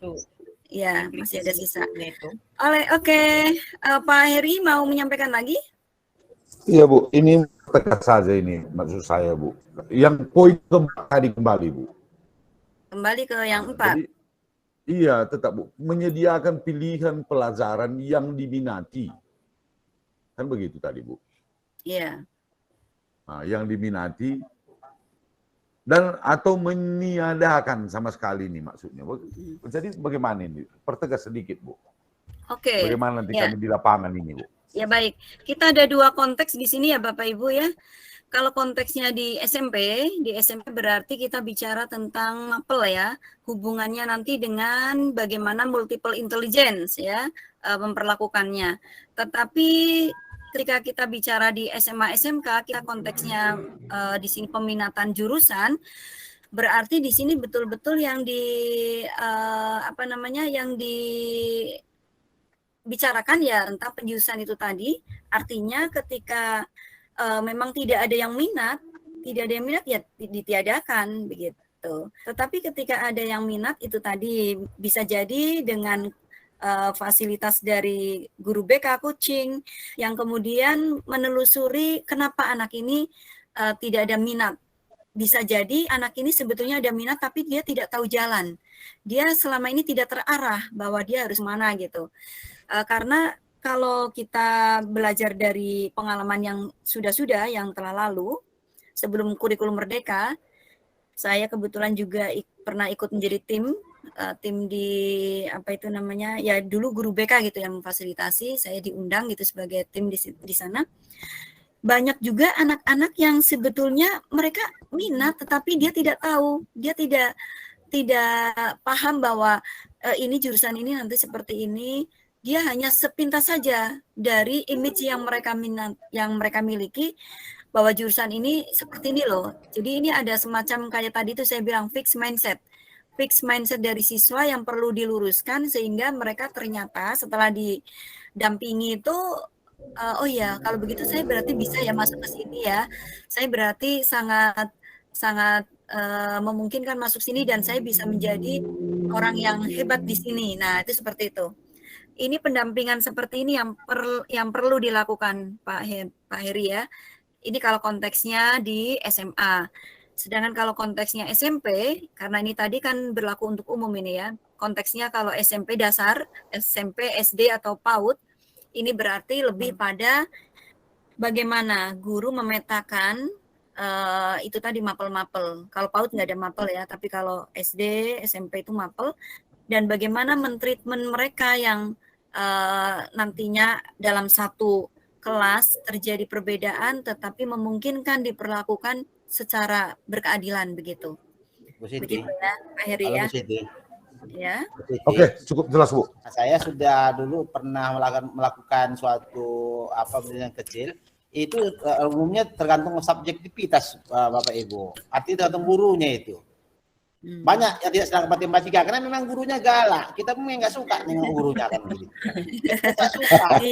Ya, masih ada sisa. Oke. Pak Heri mau menyampaikan lagi? Iya, Bu, ini tegas saja ini maksud saya, Bu. Yang poin tadi kembali, Bu. Kembali ke yang 4. Iya, tetap, Bu. Menyediakan pilihan pelajaran yang diminati. Kan begitu tadi, Bu. Iya. Nah, yang diminati dan atau meniadakan sama sekali ini maksudnya. Jadi bagaimana ini? Pertegas sedikit, Bu. Oke. Bagaimana nanti kami di lapangan ini, Bu? Ya baik. Kita ada 2 konteks di sini ya Bapak Ibu ya. Kalau konteksnya di SMP berarti kita bicara tentang mapel ya, hubungannya nanti dengan bagaimana multiple intelligence ya, memperlakukannya. Tetapi ketika kita bicara di SMA SMK, kita konteksnya di sini peminatan jurusan, berarti di sini betul-betul yang yang dibicarakan ya tentang penjurusan itu tadi. Artinya ketika memang tidak ada yang minat ya ditiadakan begitu. Tetapi ketika ada yang minat itu tadi bisa jadi dengan fasilitas dari guru BK coaching yang kemudian menelusuri kenapa anak ini tidak ada minat. Bisa jadi anak ini sebetulnya ada minat tapi dia tidak tahu jalan. Dia selama ini tidak terarah bahwa dia harus mana gitu. Karena kalau kita belajar dari pengalaman yang sudah yang telah lalu, sebelum kurikulum Merdeka, saya kebetulan juga pernah ikut menjadi tim tim di apa itu namanya ya dulu guru BK gitu yang memfasilitasi, saya diundang gitu sebagai tim di sana. Banyak juga anak-anak yang sebetulnya mereka minat tetapi dia tidak tahu, dia tidak paham bahwa ini jurusan ini nanti seperti ini. Dia hanya sepintas saja dari image yang mereka minat, yang mereka miliki bahwa jurusan ini seperti ini loh. Jadi ini ada semacam kayak tadi itu saya bilang fixed mindset dari siswa yang perlu diluruskan sehingga mereka ternyata setelah didampingi itu oh ya kalau begitu saya berarti bisa ya masuk ke sini ya. Saya berarti sangat memungkinkan masuk sini dan saya bisa menjadi orang yang hebat di sini. Nah, itu seperti itu. Ini pendampingan seperti ini yang perlu dilakukan Pak Heri ya. Ini kalau konteksnya di SMA. Sedangkan kalau konteksnya SMP, karena ini tadi kan berlaku untuk umum ini ya, konteksnya kalau SMP dasar, SMP, SD, atau PAUD, ini berarti lebih pada bagaimana guru memetakan itu tadi mapel-mapel. Kalau PAUD nggak ada mapel ya, tapi kalau SD, SMP itu mapel. Dan bagaimana mentreatment mereka yang nantinya dalam satu kelas terjadi perbedaan, tetapi memungkinkan diperlakukan secara berkeadilan begitu. Bu Siti. Begitu ya, Pak Heri ya. Bu Siti. Ya. Bu Siti. Oke, cukup jelas Bu. Saya sudah dulu pernah melakukan suatu pendidikan kecil. Itu umumnya tergantung subjektivitas Bapak Ibu. Artinya tergantung gurunya itu. Banyak yang tidak senang matematika karena memang gurunya galak. Kita pun nggak suka dengan gurunya kan gitu. Kita suka.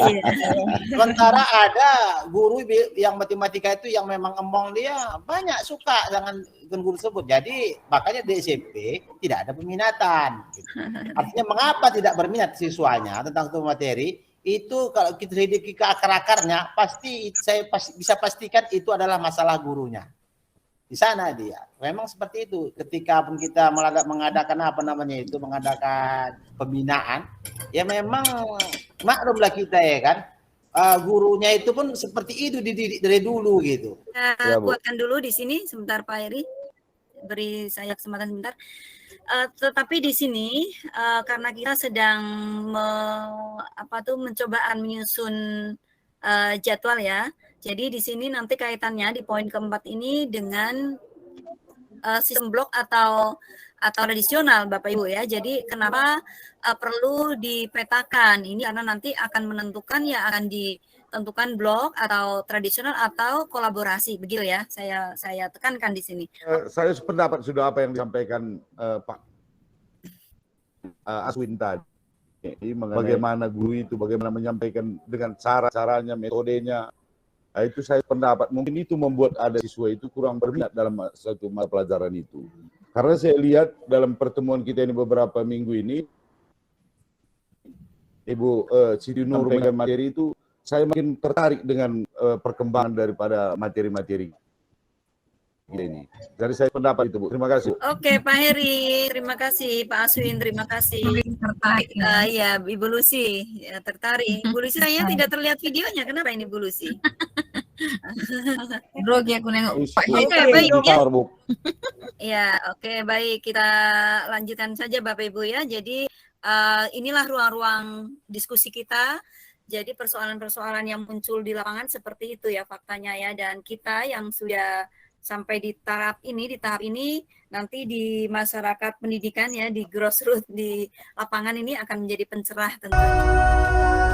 Sementara ada guru yang matematika itu yang memang emong dia banyak suka dengan guru tersebut. Jadi makanya di SMP tidak ada peminatan. Gitu. Artinya mengapa tidak berminat siswanya tentang satu materi? Itu kalau kita selidiki ke akar-akarnya pasti saya bisa pastikan itu adalah masalah gurunya. Di sana dia. Memang seperti itu. Ketika pun kita mengadakan mengadakan pembinaan, ya memang maklumlah kita ya kan. Gurunya itu pun seperti itu dididik dari dulu gitu. Kita buatkan dulu di sini sebentar Pak Heri. Beri saya kesempatan sebentar. Tetapi di sini karena kita sedang mencobaan menyusun jadwal ya. Jadi di sini nanti kaitannya di poin keempat ini dengan sistem blok atau tradisional Bapak Ibu ya. Jadi kenapa perlu dipetakan ini karena nanti akan menentukan ya akan ditentukan blok atau tradisional atau kolaborasi begitu ya. Saya tekankan di sini. Saya sependapat sudah apa yang disampaikan Pak Aswin tadi. Bagaimana guru itu, bagaimana menyampaikan dengan caranya, metodenya. Nah, itu saya pendapat mungkin itu membuat ada siswa itu kurang berminat dalam satu mata pelajaran itu. Karena saya lihat dalam pertemuan kita ini beberapa minggu ini, Ibu Siti Nur materi itu, saya makin tertarik dengan perkembangan daripada materi-materi ini. Jadi saya pendapat itu Bu. Terima kasih. Oke Pak Heri, terima kasih Pak Aswin, terima kasih. Tertarik. Ya Ibu Lucy ya, tertarik. Ibu Lucy saya tidak terlihat videonya, kenapa ini Ibu Lucy? Grogi aku nengok Pak Oke, Heri. baik ya. Bu. Ya, oke baik kita lanjutkan saja Bapak Ibu ya. Jadi inilah ruang-ruang diskusi kita. Jadi persoalan-persoalan yang muncul di lapangan seperti itu ya faktanya ya. Dan kita yang sudah sampai di tahap ini nanti di masyarakat pendidikan ya di grassroots di lapangan ini akan menjadi pencerah tentunya.